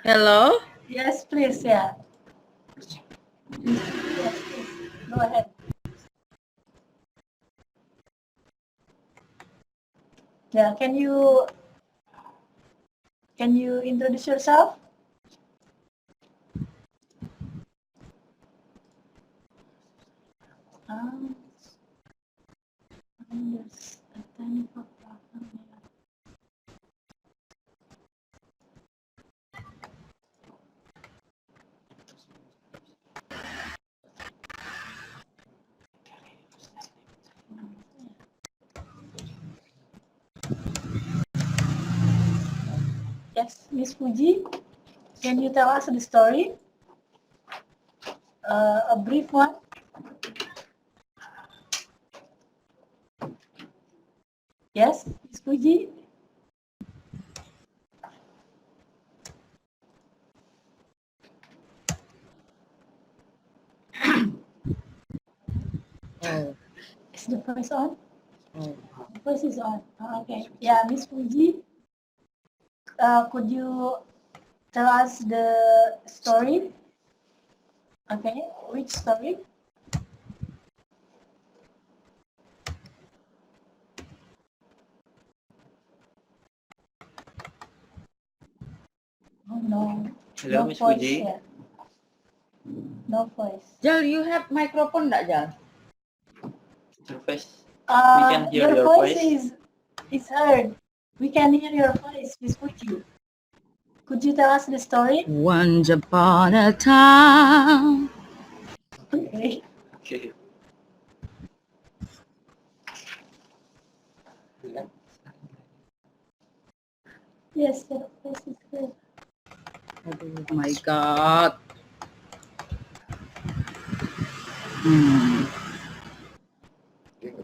Hello? Yes, please. Yeah. Yes, please. Go ahead. Yeah. Can you introduce yourself? There's a technical problem here. Yes, Miss Fuji, can you tell us the story? A brief one. Yes, Miss Fuji. Is the voice on? The voice is on. Okay. Yeah, Miss Fuji, could you tell us the story? Okay, which story? Oh no. Hello, No Miss voice Fuji. yet. No voice. Jal, you have microphone enggak, Jal? Your voice. We can hear your voice. is heard. We can hear your voice, Miss Fuji. Could you tell us the story? Once upon a time. Okay. Okay. Yes, yes, yes, it's good. Oh my God. Hmm.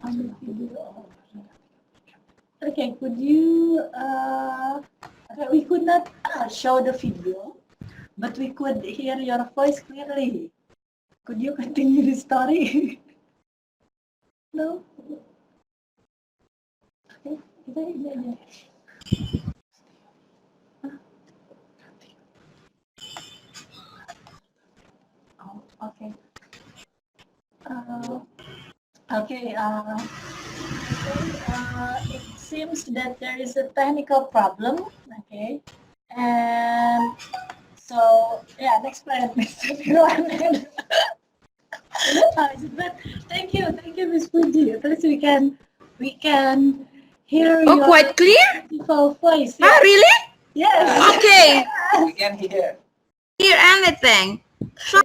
On the video. Okay, could you, okay, we could not show the video, but we could hear your voice clearly. Could you continue the story? No? Okay, ini aja. Oh, okay. Okay, it seems that there is a technical problem, okay, and so, yeah, next plan, Mr. Firwan. But thank you, Ms. Puji. At least we can hear Oh, your quite clear? beautiful voice. Ah, really? Yes. Okay. We can hear. Hear anything? So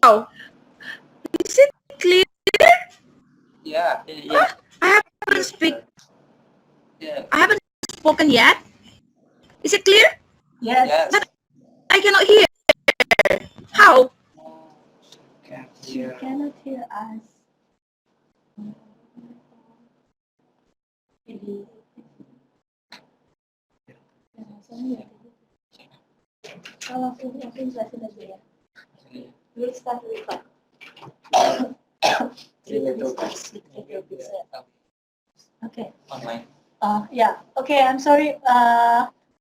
how? Is it clear? Yeah. Yes. I haven't speak. Yeah. I haven't spoken yet. Is it clear? Yes. Yes. But I cannot hear. How? Can You hear. cannot hear us. Jadi, kalau aku jelasin aja ya. We'll start record. Okay. Online. Yeah. Okay. I'm sorry.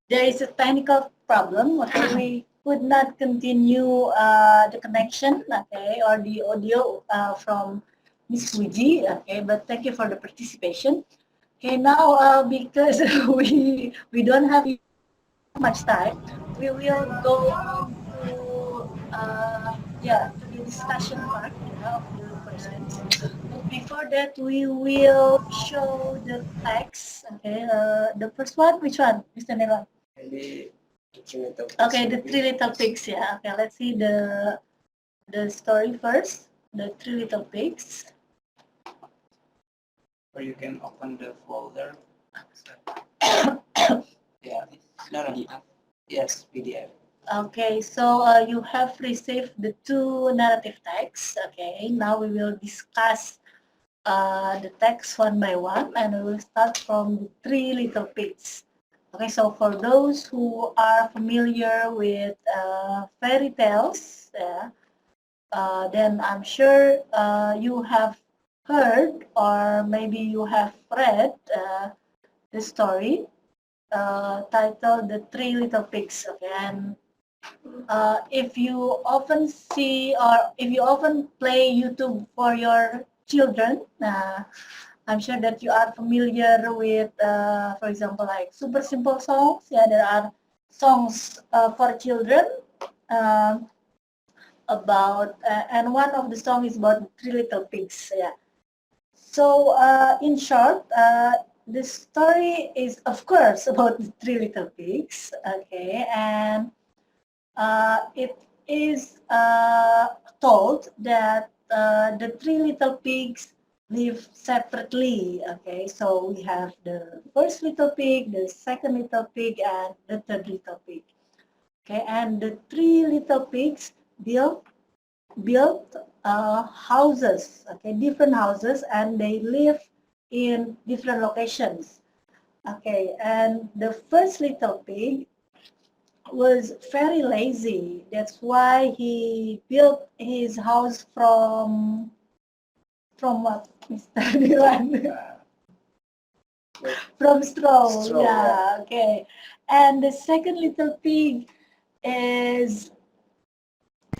There is a technical problem. Okay. We could not continue the connection. Okay, or the audio from Miss Fuji. Okay, but thank you for the participation. Okay. Now, because we don't have much time, we will go on to to the discussion part of the questions. But before that, we will show the text. Okay, the first one, which one, Mr. Nelon? Maybe the three little pigs. Okay, the three little pigs. Yeah. Okay, let's see the story first. The three little pigs. Or you can open the folder. Yeah. No. Yes, PDF. Okay, so you have received the two narrative texts. Okay, now we will discuss the text one by one, and we will start from the Three Little Pigs. Okay, so for those who are familiar with fairy tales, then I'm sure you have heard or maybe you have read the story titled The Three Little Pigs. Okay, and if you often see or if you often play YouTube for your children, I'm sure that you are familiar with, for example, like super simple songs. Yeah, there are songs for children about, and one of the song is about Three Little Pigs. Yeah. So in short, the story is of course about the Three Little Pigs. Okay, and it is told that the three little pigs live separately. Okay, so we have the first little pig, the second little pig, and the third little pig. Okay, and the three little pigs built houses. Okay, different houses, and they live in different locations. Okay, and the first little pig was very lazy. That's why he built his house from what, Mr. Dilan? From straw. Straw, Yeah, okay. And the second little pig is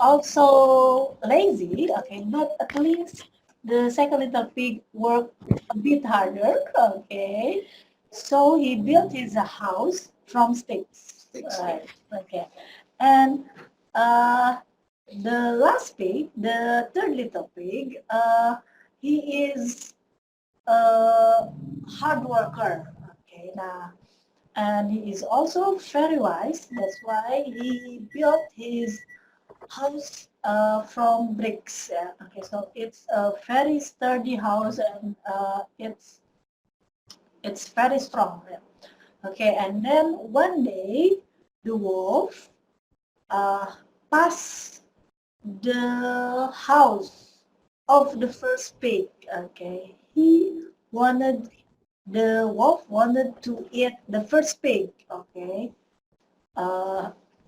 also lazy, okay, but at least the second little pig worked a bit harder, okay. So he built his house from sticks. Right, okay. And the last pig, the third little pig, he is a hard worker. Okay, now, and he is also very wise. That's why he built his house from bricks. Yeah. Okay, so it's a very sturdy house, and it's very strong. Yeah. Okay, and then one day the wolf passed the house of the first pig. Okay, the wolf wanted to eat the first pig. Okay,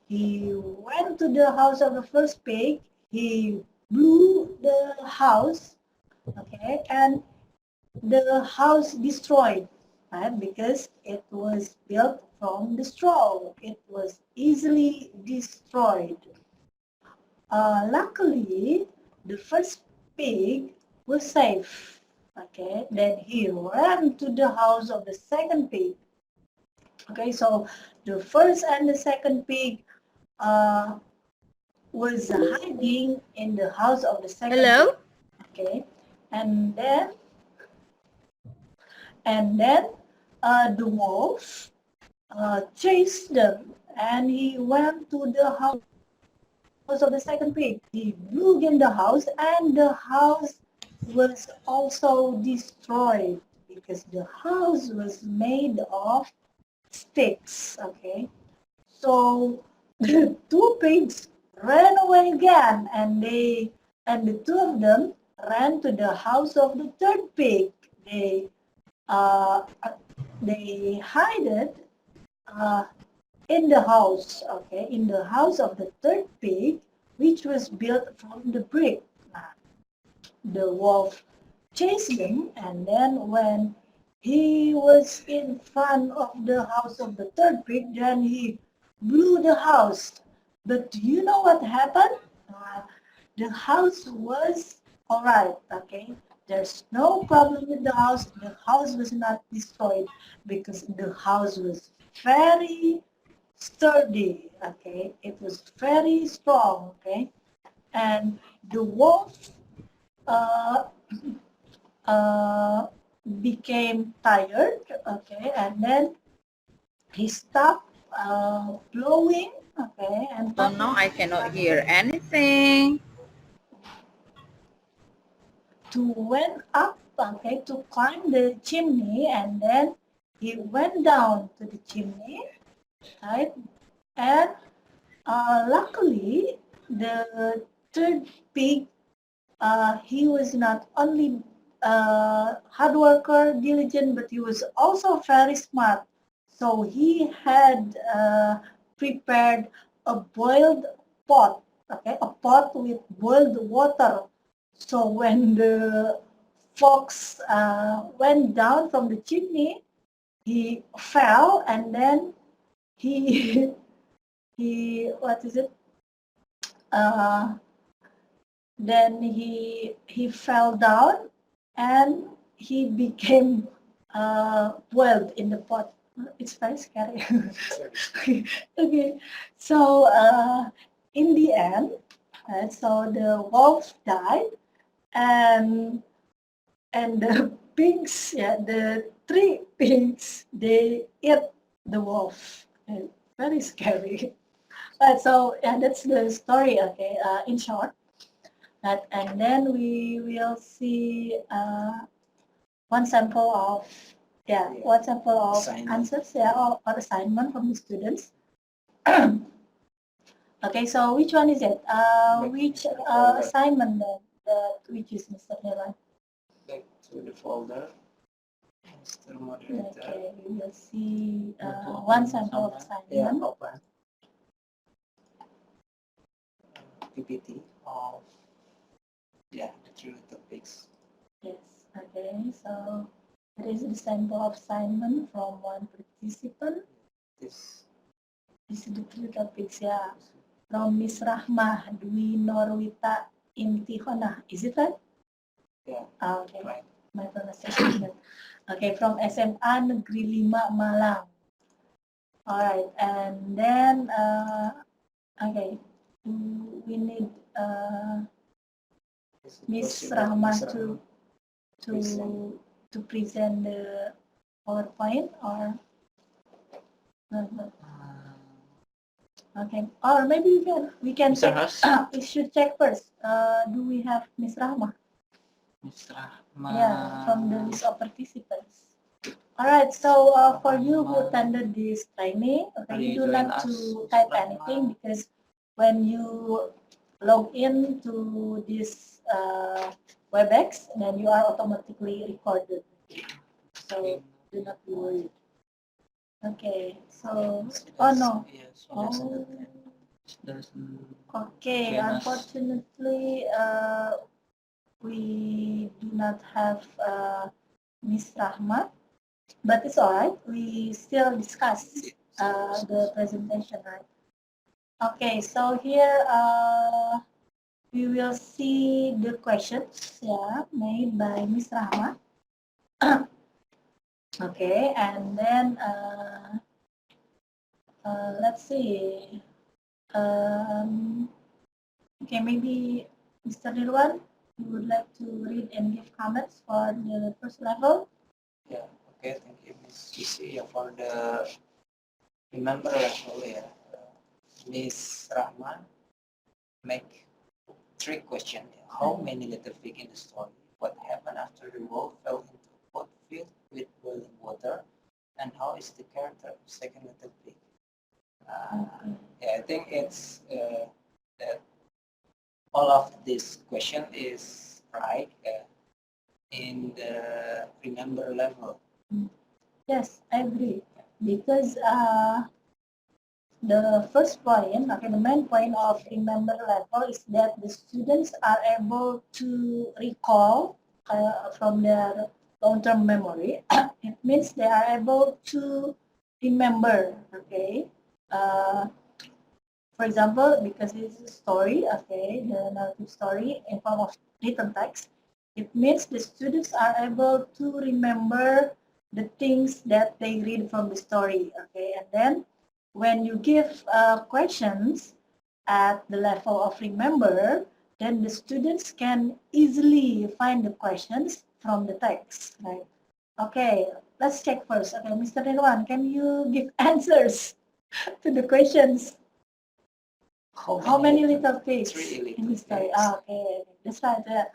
he went to the house of the first pig. He blew the house. Okay, and the house destroyed, right? Because it was built from the straw. It was easily destroyed. Luckily, the first pig was safe. Okay, then he ran to the house of the second pig. Okay, so the first and the second pig uh, was hiding in the house of the second Hello? pig. Okay, and then the wolf chased them, and he went to the house of the second pig. He blew in the house, and the house was also destroyed because the house was made of sticks. Okay, so the two pigs ran away again, and the two of them ran to the house of the third pig. Uh, they hid in the house, okay, in the house of the third pig, which was built from the brick. The wolf chased them, and then when he was in front of the house of the third pig, then he blew the house. But do you know what happened? The house was all right, okay? There's no problem with the house. The house was not destroyed because the house was very sturdy, okay? It was very strong, okay? And the wolf uh, became tired, okay? And then he stopped blowing, okay? And Oh no, I cannot hear anything. to went up, okay, to climb the chimney, and then he went down to the chimney, right? And luckily, the third pig, he was not only hard worker, diligent, but he was also very smart. So he had prepared a boiled pot, okay, a pot with boiled water. So when the fox went down from the chimney, he fell, and then he what is it? Then he fell down, and he became boiled in the pot. It's very scary. Okay, so in the end, so the wolf died, and the pigs, yeah, the three pigs, they ate the wolf. Very scary. So yeah, that's the story. Okay, in short. And then we will see one sample of Assignment. answers, or assignment from the students. Okay, so which one is it? Which assignment that we choose, Mr. Nelan? Back to the folder. Mr. Moderator. Okay, we will see one sample of Yeah, assignment. open. PPT of the three topics. Yes. Okay, so there is the sample of assignment from one participant. This This is the three topics, yeah. From Miss Rahmah Dwi Norwita Imtihona. Is it right? Yeah. Okay. Right. My pronunciation is good. Okay, from SMA Negeri 5 Malang. All right, and then okay, we need Miss Rahmah to present the PowerPoint, or Okay. Or maybe we can Mr. check. Has? We should check first. Do we have Miss Rahma? Miss Rahma. Yeah, from the list of participants. All right. So for you who attended this training, okay, Are you you do join not us, to Miss type Rahma? anything because when you log in to this WebEx, then you are automatically recorded. So do not be worried. Okay. So oh no. Yes, Oh. doesn't Okay, join us. unfortunately, we do not have Miss Rahma, but it's alright. We still discuss the presentation, right? Okay, so here we will see the questions, yeah, made by Miss Rahma. Okay, and then let's see. Okay, maybe Mr. Nirwan, you would like to read and give comments for the first level? Yeah, okay, thank you, Miss Cici. Yeah, for the remember level, yeah, Miss Rahman make 3 questions. How many little pig in the story? What happened after the wolf fell into a pot filled with boiling water? And how is the character of second little pig? Yeah, I think it's that all of this question is right in the remember level. Yes, I agree. Because the first point, okay, the main point of remember level is that the students are able to recall from their long-term memory. It means they are able to remember, okay. For example, because it's a story, okay, the narrative story in form of written text, it means the students are able to remember the things that they read from the story, okay, and then when you give questions at the level of remember, then the students can easily find the questions from the text, right? Okay, let's check first. Okay, Mr. Ridwan, can you give answers to the questions? How many little pigs 3 little in the story? pigs. Okay, that's right.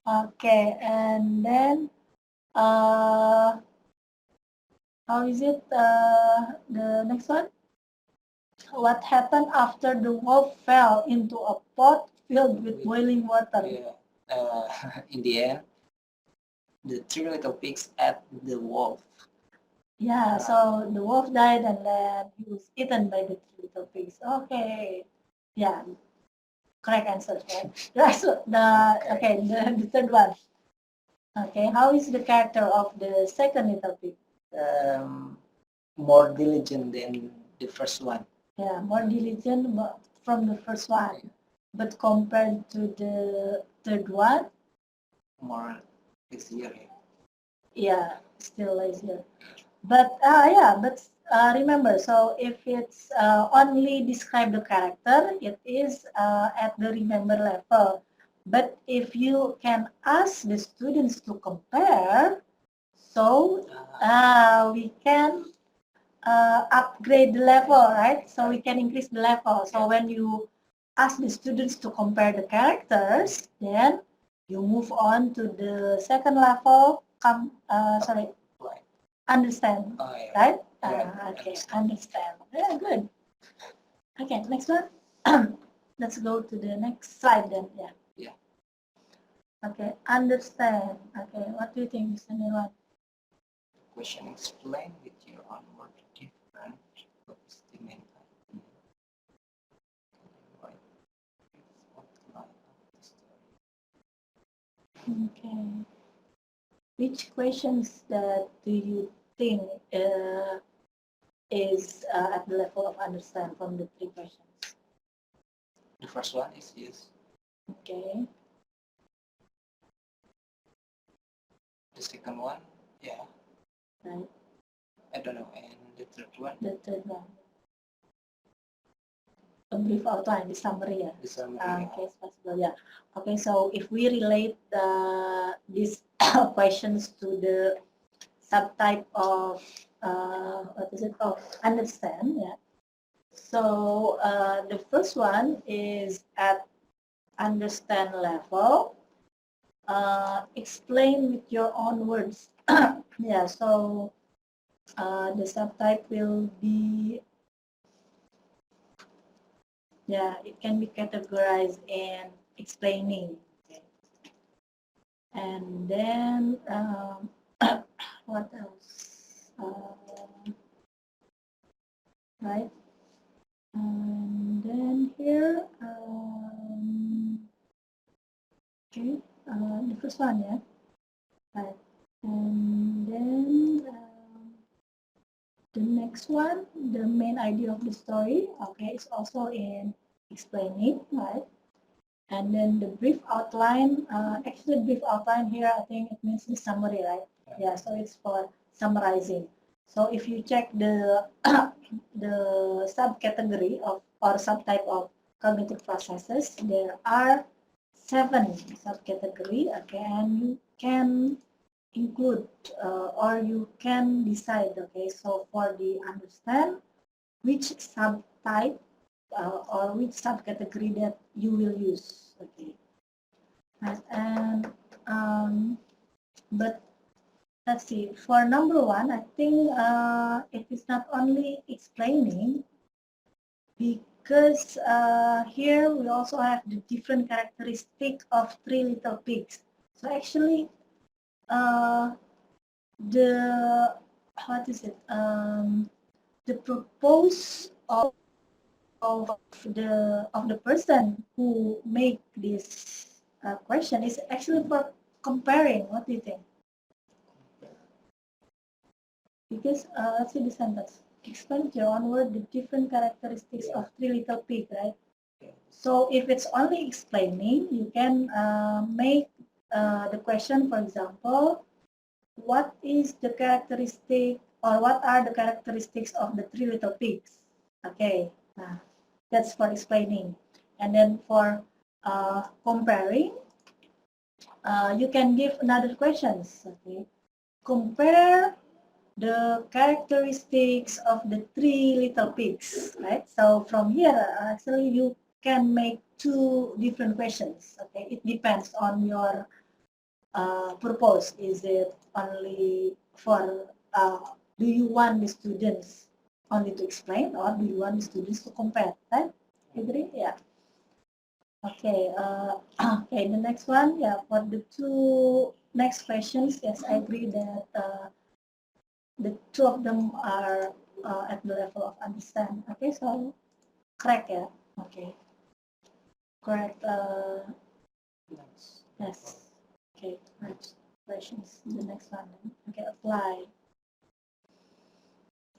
Okay, and then how is it? The next one. What happened after the wolf fell into a pot filled with boiling water? Yeah, in the end, the 3 little pigs ate the wolf. Yeah, so the wolf died and then he was eaten by the 3 little pigs. Okay, yeah, correct answer, right? The third one. Okay, how is the character of the second little pig? More diligent than the first one. Yeah, more diligent from the first one. But compared to the third one, More easier. yeah, still lazier. But remember, so if it's only describe the character, it is at the remember level. But if you can ask the students to compare, so we can upgrade the level, right? So we can increase the level. So when you ask the students to compare the characters, then you move on to the second level. Understand, Oh, yeah. right? Yeah, Okay, understand. Yeah, good. Okay, next one. Let's go to the next slide then. Yeah. Yeah. Okay, understand. Okay, what do you think, Mr. Nirwan? Question explain with your own word different. What is the main idea? Why? Outline of the story. Okay. Which questions that do you think is at the level of understand from the 3 questions? The first one is yes. Okay. The second one, yeah. Right. I don't know. And the third one, The third one. A brief outline, the summary, yeah. the summary. Okay, it's possible, yeah. Okay, so if we relate these questions to the subtype of what is it? Oh, understand. Yeah. So the first one is at understand level. Explain with your own words. Yeah. So the subtype will be, yeah, it can be categorized in explaining. Okay. And then what else? Right. And then here, okay, the first one, yeah, right. And then the next one, the main idea of the story, okay, is also in explaining, right? And then the brief outline, actually brief outline here, I think it means the summary, right? Yeah, so it's for summarizing. So if you check the the subcategory of or subtype of cognitive processes, there are 7 subcategory, okay, and you can include or you can decide, okay, so for the understand which subtype or which subcategory that you will use, okay. And but let's see, for number 1, I think it is not only explaining, because here we also have the different characteristic of 3 little pigs. So actually the, what is it, the purpose of the person who make this question is actually for comparing. What do you think? Because let's see the sentence. Explain with your own word the different characteristics of 3 little pigs, right? So if it's only explaining, you can make the question, for example, what is the characteristic or what are the characteristics of the 3 little pigs? Okay, that's for explaining. And then for comparing, you can give another questions. Okay, compare the characteristics of the 3 little pigs, right? So from here, actually you can make 2 different questions. Okay, it depends on your purpose. Is it only for, do you want the students only to explain, or do you want the students to compare, right? Agree? Yeah. Okay, okay, the next one, yeah, for the 2 next questions, yes, I agree that the 2 of them are at the level of understand. Okay, so correct, yeah. Okay, correct. Yes. Okay, right. Questions. The next one. Okay, apply.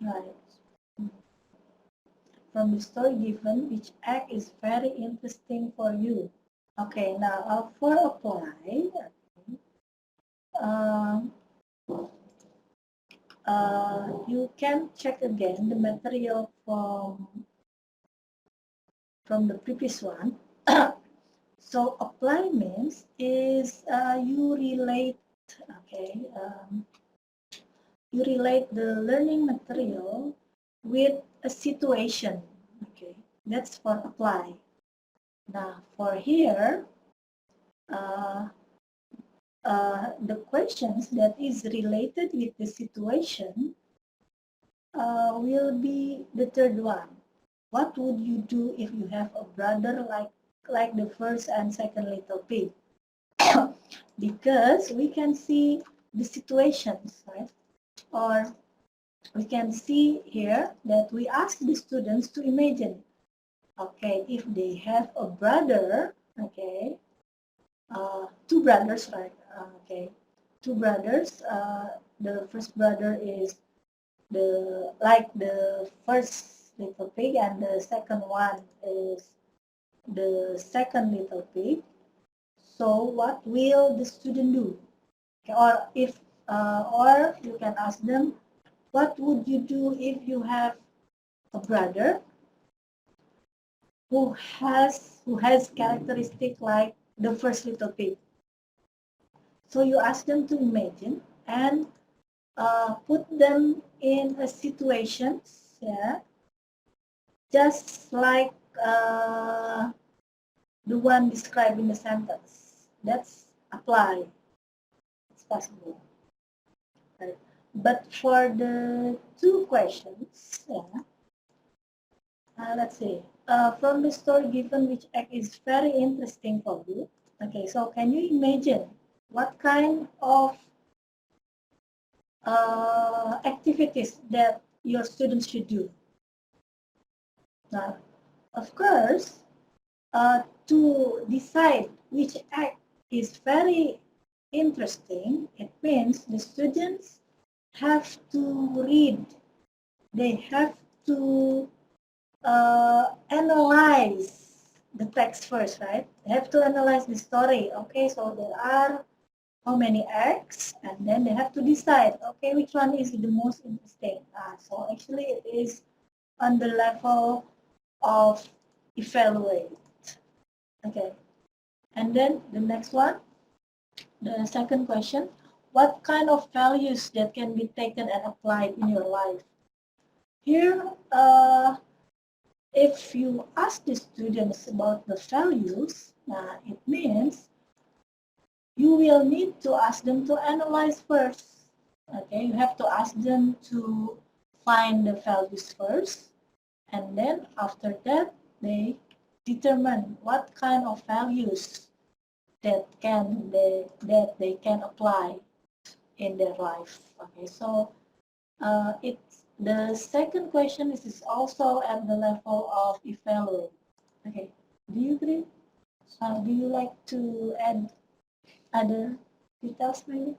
Right. From the story given, which act is very interesting for you? Okay, now for apply, you can check again the material from the previous one. So apply means is you relate, okay, you relate the learning material with a situation. Okay, that's for apply. Now for here, the questions that is related with the situation will be the third one. What would you do if you have a brother like the first and second little pig? Because we can see the situations, right? Or we can see here that we ask the students to imagine, okay, if they have a brother, okay, 2 brothers, right? Okay, 2 brothers. The first brother is like the first little pig, and the second one is the second little pig. So what will the student do? Okay, or if or you can ask them, what would you do if you have a brother who has characteristic like the first little pig? So you ask them to imagine and put them in a situations, yeah, just like the one described in the sentence. That's apply. It's possible. Right. But for the two questions, yeah, let's see. From the story given, which act is very interesting for you? Okay, so can you imagine what kind of activities that your students should do? Now, of course, to decide which act is very interesting, it means the students have to read, they have to analyze the text first, right? They have to analyze the story. Okay, so there are how many acts, and then they have to decide, okay, which one is the most interesting. So actually it is on the level of evaluate. Okay, and then the next one, the second question, what kind of values that can be taken and applied in your life? Here, if you ask the students about the values, it means you will need to ask them to analyze first. Okay, you have to ask them to find the values first, and then after that, they determine what kind of values that they can apply in their life. Okay, so it's the second question is also at the level of evaluate. Okay, do you agree? Do you like to add other details maybe?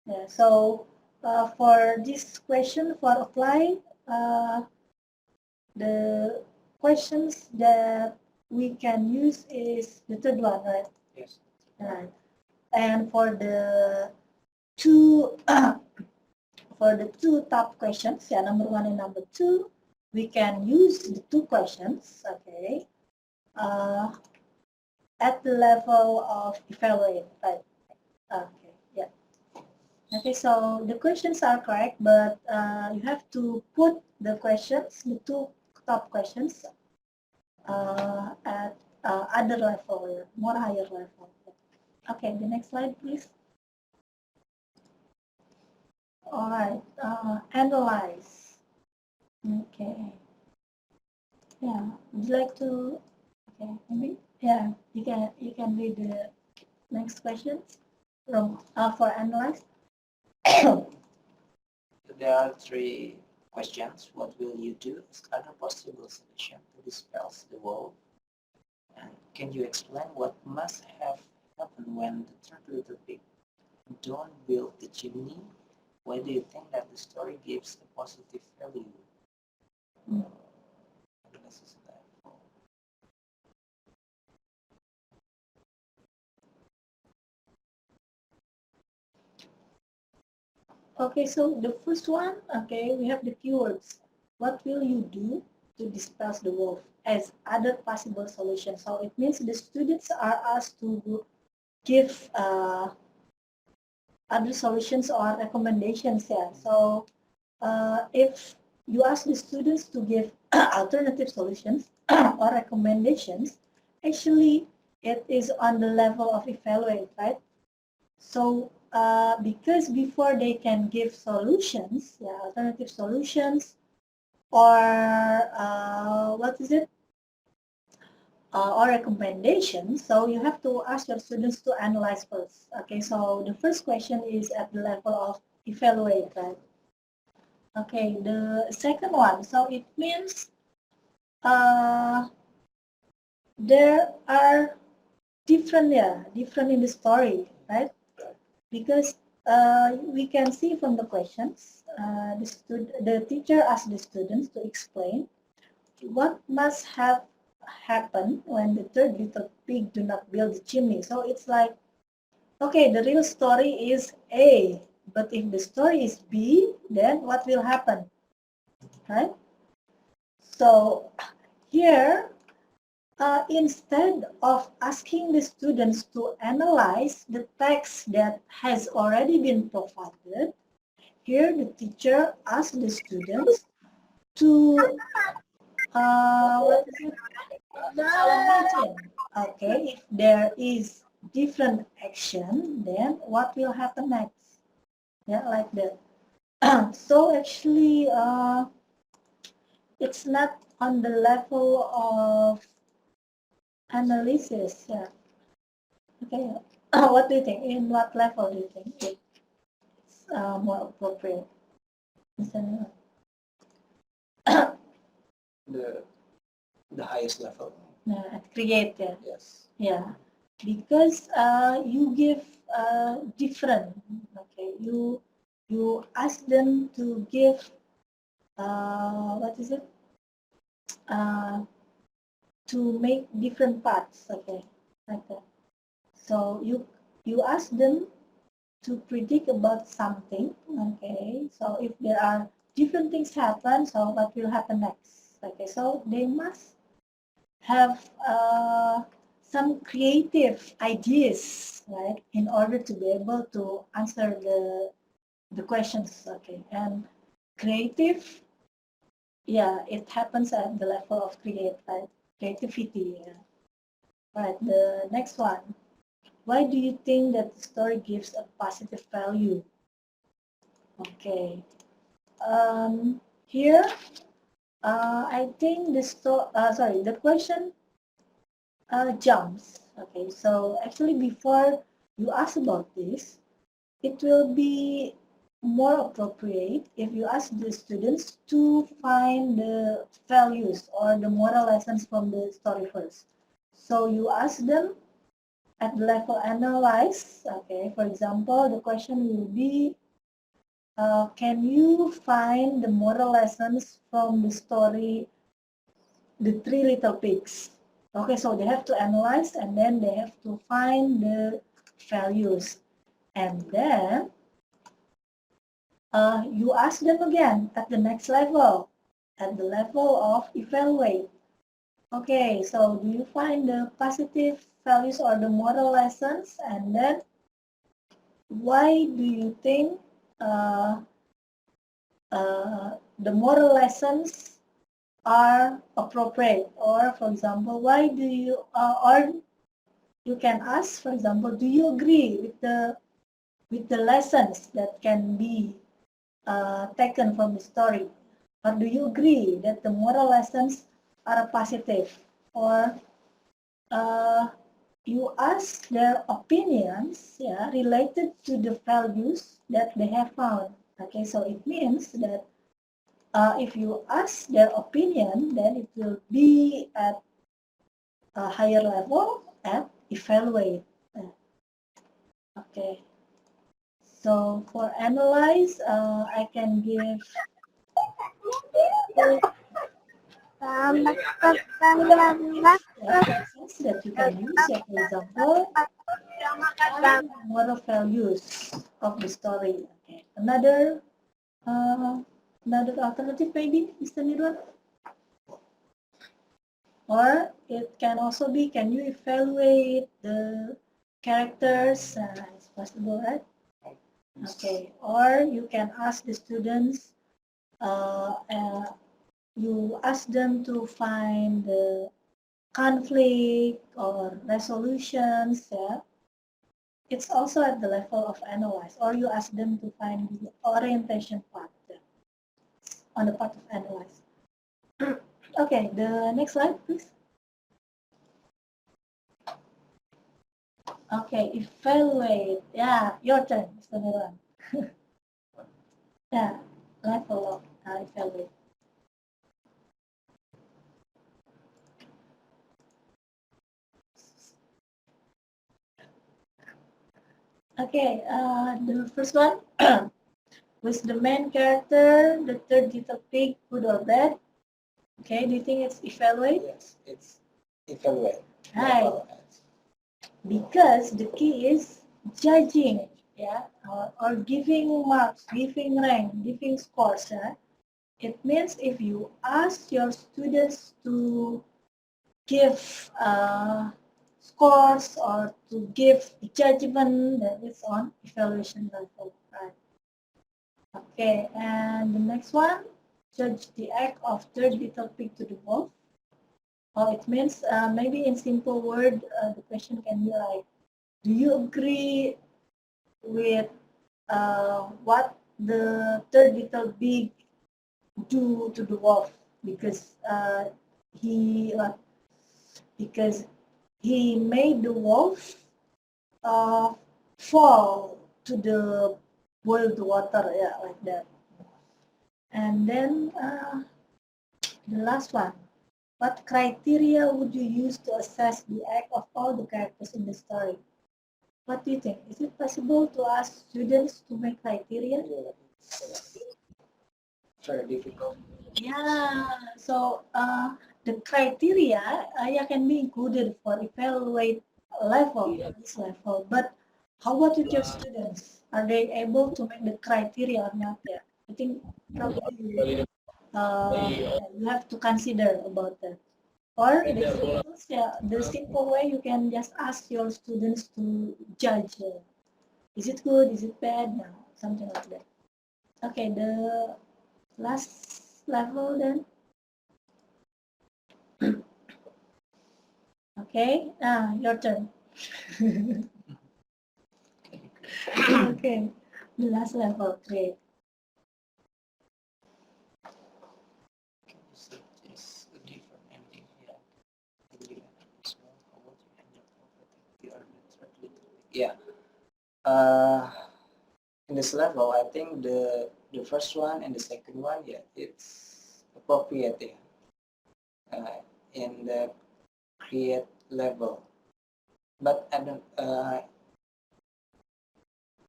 Yeah, so for this question for apply, the questions that we can use is the third one, right? Yes. Right. And for the two top questions, yeah, number 1 and number 2, we can use the 2 questions, okay, at the level of evaluate, right? Okay, yeah. Okay, so the questions are correct, but you have to put the questions, the 2 top questions, at other level, more higher level. Okay, the next slide, please. All right, analyze. Okay. Yeah, would you like to? Okay, maybe. Yeah, you can read the next questions from for analyze. There are 3 questions. What will you do as other possible solution to dispel the wolf? And can you explain what must have happened when the third little pig don't build the chimney? Why do you think that the story gives a positive value? Okay, so the first one, okay, we have the keywords. What will you do to dispel the wolf as other possible solutions? So it means the students are asked to give other solutions or recommendations. Yeah. So if you ask the students to give alternative solutions or recommendations, actually it is on the level of evaluate, right? So because before they can give solutions, yeah, alternative solutions, or what is it? Or recommendations, so you have to ask your students to analyze first. Okay, so the first question is at the level of evaluate, right? Okay, the second one, so it means there are different in the story, right? Because we can see from the questions, the teacher asked the students to explain what must have happened when the third little pig do not build the chimney. So it's like, okay, the real story is A, but if the story is B, then what will happen, right? So here, instead of asking the students to analyze the text that has already been provided, here the teacher asks the students to what is it? So imagine, okay, if there is different action, then what will happen next? Yeah, like that. So actually, it's not on the level of analysis. Yeah. Okay. What do you think? In what level do you think it's more appropriate? Mr. The highest level. Create, yeah. Yes. Yeah, because you give different. Okay, you ask them to give what is it? To make different parts. Okay, like that. So you ask them to predict about something. Okay, so if there are different things happen, so what will happen next? Okay, so they must have some creative ideas, right, in order to be able to answer the questions. Okay, and creative, yeah, it happens at the level of creativity. Yeah. Right. The next one. Why do you think that the story gives a positive value? Okay. Here, I think the question jumps. Okay, so actually before you ask about this, it will be more appropriate if you ask the students to find the values or the moral lessons from the story first. So you ask them at the level analyze. Okay, for example, the question will be, can you find the moral lessons from the story The Three Little Pigs? Okay, so they have to analyze and then they have to find the values. And then you ask them again at the next level, at the level of evaluate. Okay, so do you find the positive values or the moral lessons? And then why do you think the moral lessons are appropriate? Or for example, why do you, or you can ask, for example, do you agree with the lessons that can be taken from the story? Or do you agree that the moral lessons are positive? Or you ask their opinions, yeah, related to the values that they have found. Okay, so it means that if you ask their opinion, then it will be at a higher level at evaluate. Okay. So for analyze, I can give process that you can use. So for example, moral values of the story. Okay. Another alternative maybe, Mr. Nirwan? Or it can also be, can you evaluate the characters? It's possible, right? Okay. Or you can ask the students, you ask them to find the conflict or resolutions. Yeah. It's also at the level of analyze. Or you ask them to find the orientation part, yeah, on the part of analyze. Okay, the next slide, please. Okay, evaluate. Yeah, your turn, Mr. Milan. Yeah, level of evaluate. Okay, the first one. Was the main character the third little pig, good or bad? Okay, do you think it's evaluate? Yes, it's evaluate. Right. Because the key is judging, yeah, or giving marks, giving rank, giving scores. Yeah? It means if you ask your students to give scores or to give judgment, that is on evaluation level, right? Okay, and the next one, judge the act of third little pig to the wolf. Oh, it means maybe in simple word, the question can be like, do you agree with what the third little pig do to the wolf because he because he made the wolf fall to the boiled water, yeah, like that. And then the last one, what criteria would you use to assess the act of all the characters in the story? What do you think? Is it possible to ask students to make criteria? Very difficult. Yeah, so the criteria yeah, can be included for evaluate level, this level. But how about with your students? Are they able to make the criteria or not? Yeah, I think probably you have to consider about that. Or the simple way you can just ask your students to judge. Is it good? Is it bad? No, something like that. Okay, the last level then. Okay, your turn. Okay, the last level, great. Can you see this different ending here? Yeah. In this level, I think the first one and the second one, yeah, it's appropriate, yeah. In the create level, but I don't.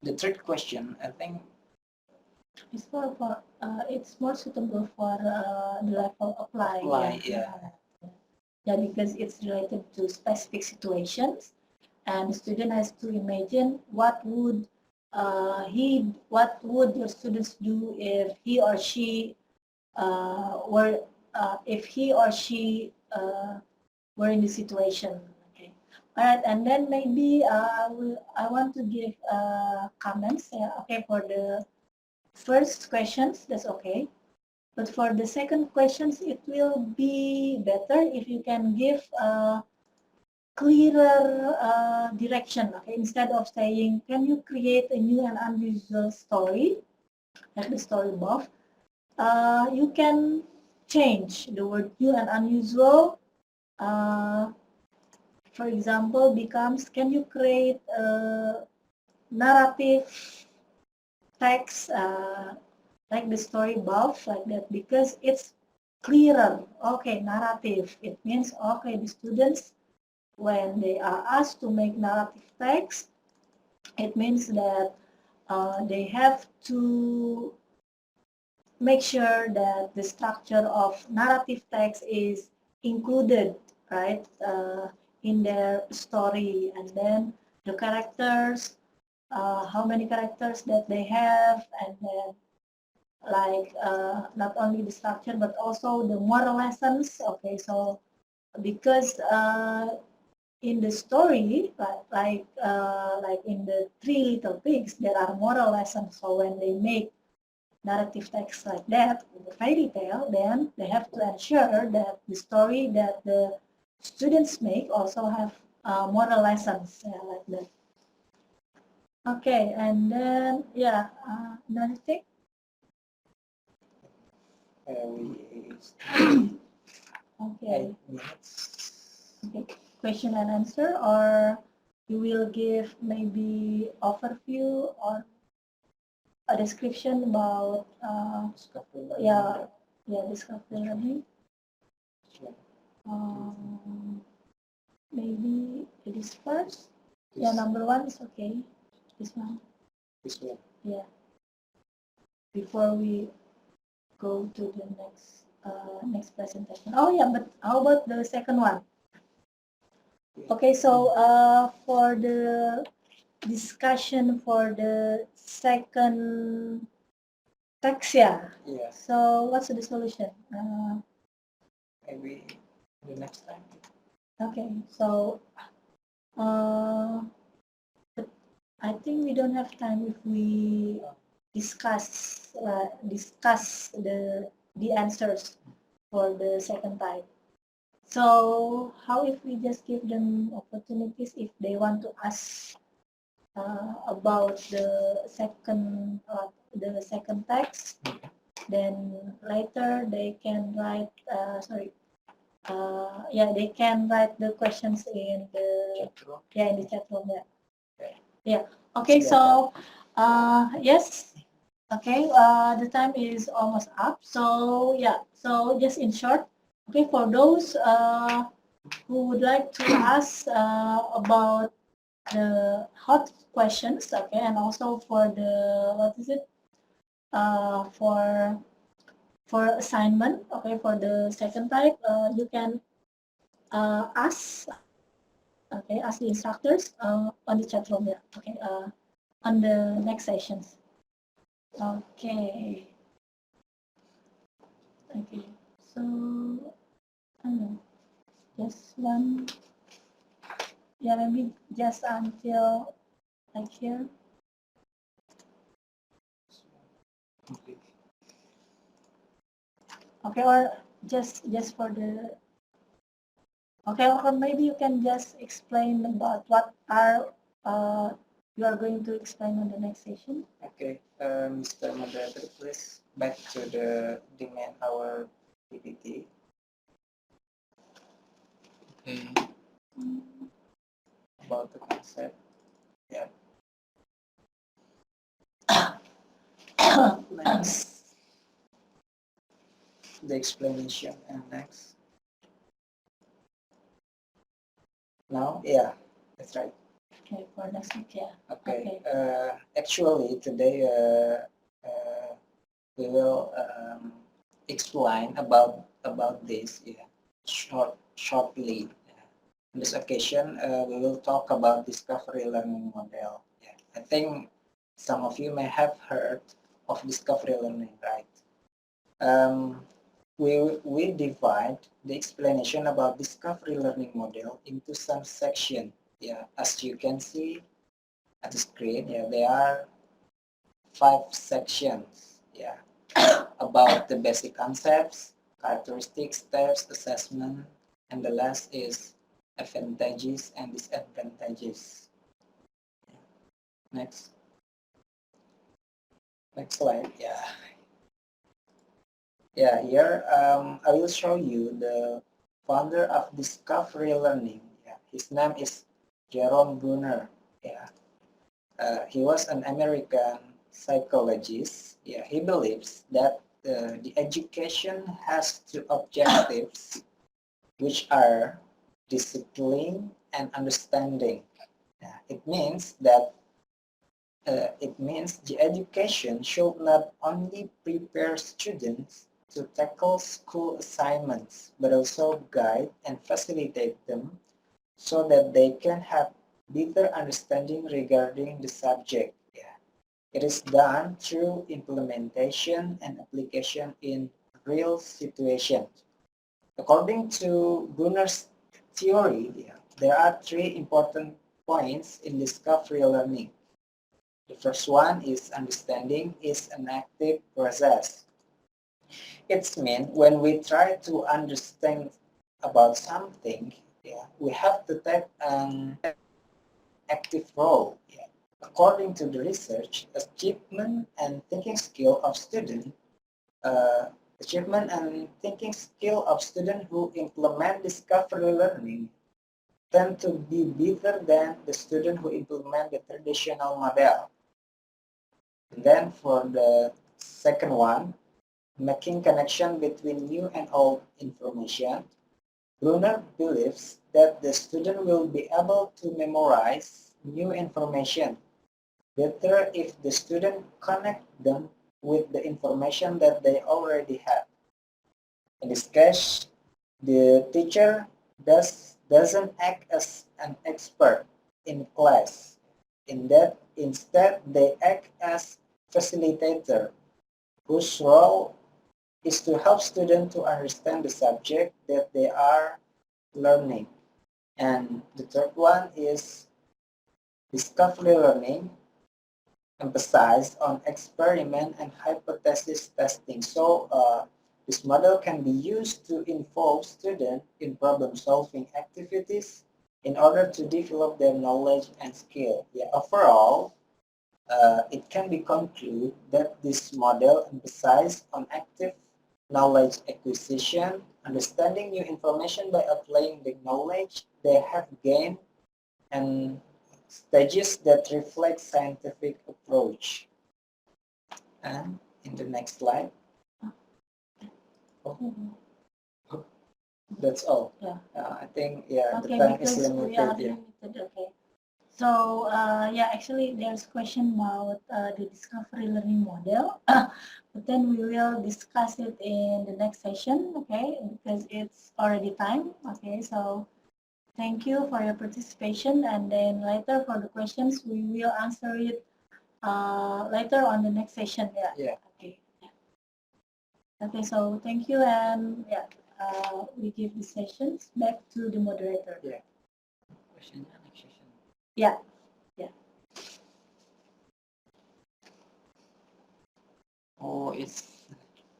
The third question, I think, It's it's more suitable for the level apply. apply, yeah. Yeah, because it's related to specific situations, and the student has to imagine what would what would your students do if he or she were if he or she were in the situation. Okay. All right, and then maybe I want to give comments. Okay, for the first questions, that's okay. But for the second questions, it will be better if you can give a clearer direction. Okay, instead of saying, can you create a new and unusual story, like the story above, you can change the word new and unusual. For example, becomes, can you create a narrative text like the story above, like that, because it's clearer. Okay, narrative. It means, okay, the students, when they are asked to make narrative text, it means that they have to make sure that the structure of narrative text is included, right, in their story, and then the characters, how many characters that they have, and then like not only the structure but also the moral lessons. Okay, so because in the story, like in the Three Little Pigs, there are moral lessons. So when they make narrative text like that, the fairy tale, then they have to ensure that the story that the students make also have moral lessons, like that. Okay, and then yeah, another thing. Okay. 8 minutes. Okay. Question and answer, or you will give maybe overview or a description about yeah, discovery learning. Maybe it is first. Yeah, number one is okay. This one. This one. Yeah. Before we go to the next presentation. Oh yeah, but how about the second one? Okay, so for the discussion for the second text, yeah. Yeah. So what's the solution? Maybe the next time. Okay, so but I think we don't have time if we discuss the answers for the second type. So how if we just give them opportunities if they want to ask about the second text, then later they can write they can write the questions in the in the chat room. Okay, so yes. Okay, the time is almost up. So so just in short, okay, for those who would like to ask about the hot questions, okay, and also for the for assignment, okay, for the second type, you can ask the instructors on the chat room, okay, on the next sessions. Okay. Okay. So, just one. Yeah, maybe just until like here. Okay, or just for the. Okay, or maybe you can just explain about what are you are going to explain on the next session. Okay, Mr. Moderator, please back to the main our PPT. Okay. About the concept. Yeah. Next. The explanation and next. Now, yeah, that's right. Okay, for next week, yeah. Okay. Actually, today we will explain about this shortly. On this occasion, we will talk about discovery learning model. Yeah. I think some of you may have heard of discovery learning, right? We divide the explanation about discovery learning model into some section. Yeah, as you can see at the screen, yeah, there are 5 sections. Yeah, about the basic concepts, characteristics, steps, assessment, and the last is advantages and disadvantages. Next slide. Yeah, here I will show you the founder of Discovery Learning. Yeah, his name is Jerome Bruner. Yeah, he was an American psychologist. Yeah, he believes that the education has 2 objectives, which are discipline and understanding. Yeah, it means that the education should not only prepare students to tackle school assignments, but also guide and facilitate them so that they can have better understanding regarding the subject. Yeah. It is done through implementation and application in real situations. According to Bruner's theory, there are 3 important points in discovery learning. The first one is understanding is an active process. It means when we try to understand about something, we have to take an active role. According to the research, achievement and thinking skill of students who implement discovery learning tend to be better than the student who implement the traditional model. And then for the second one, making connection between new and old information, Bruner believes that the student will be able to memorize new information better if the student connect them with the information that they already have. In this case, the teacher doesn't act as an expert in class. Instead, they act as facilitator, whose role is to help students to understand the subject that they are learning. And the third one is discovery learning emphasize on experiment and hypothesis testing. So this model can be used to involve students in problem-solving activities in order to develop their knowledge and skill. Yeah, overall, it can be concluded that this model emphasizes on active knowledge acquisition, understanding new information by applying the knowledge they have gained, and stages that reflect scientific approach. And in the next slide. Oh, that's all. Yeah. I think the Okay, time is because we are limited. limited. Okay. So yeah, actually there's question about the discovery learning model, but then we will discuss it in the next session, okay? Because it's already time, okay? So thank you for your participation, and then later for the questions we will answer it later on the next session. Yeah. Yeah. Okay. Yeah. Okay. So thank you, and yeah, we give the sessions back to the moderator. Yeah. Question next session. Yeah. Oh, it's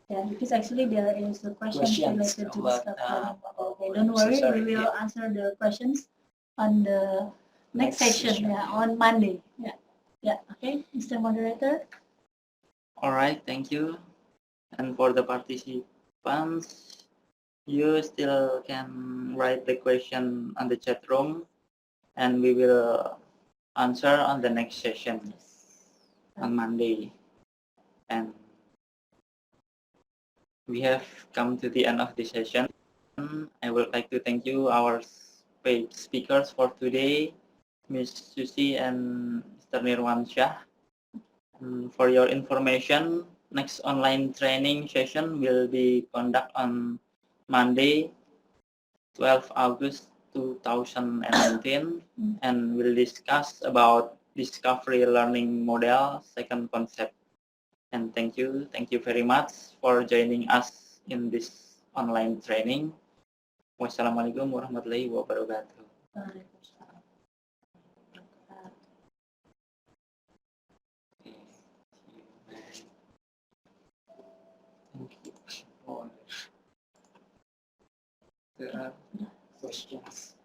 Yeah, because actually there is a question Questions, related to but, this learning model. Okay, I'm don't so worry, sorry, we will yeah. answer the questions on the next Next session, session, yeah, on Monday. Yeah, yeah. Okay, Mr. Moderator. All right, thank you. And for the participants, you still can write the question on the chat room, and we will answer on the next session on Monday. And we have come to the end of the session. I would like to thank you, our paid speakers for today, Ms. Susi and Mr. Nirwansyah. For your information, next online training session will be conducted on Monday, 12 August 2019, and we'll discuss about discovery learning model, second concept. And thank you very much for joining us in this online training. Wassalamualaikum warahmatullahi wabarakatuh. Thank you. Oh, there are questions.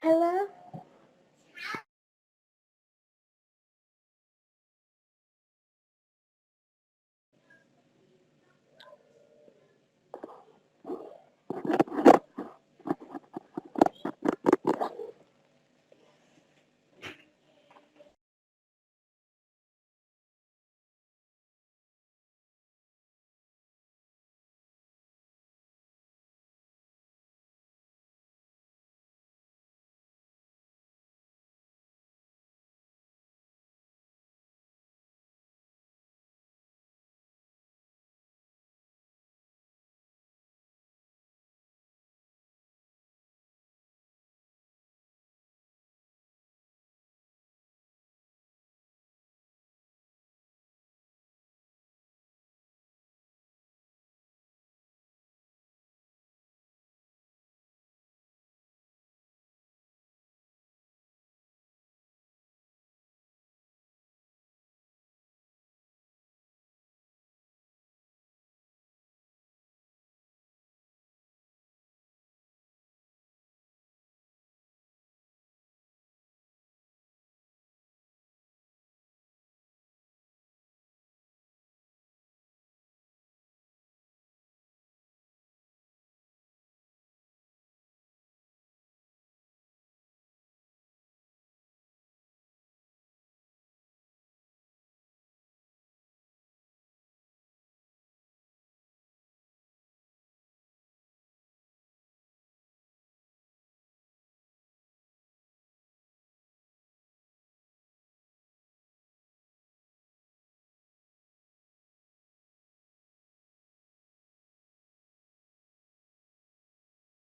I love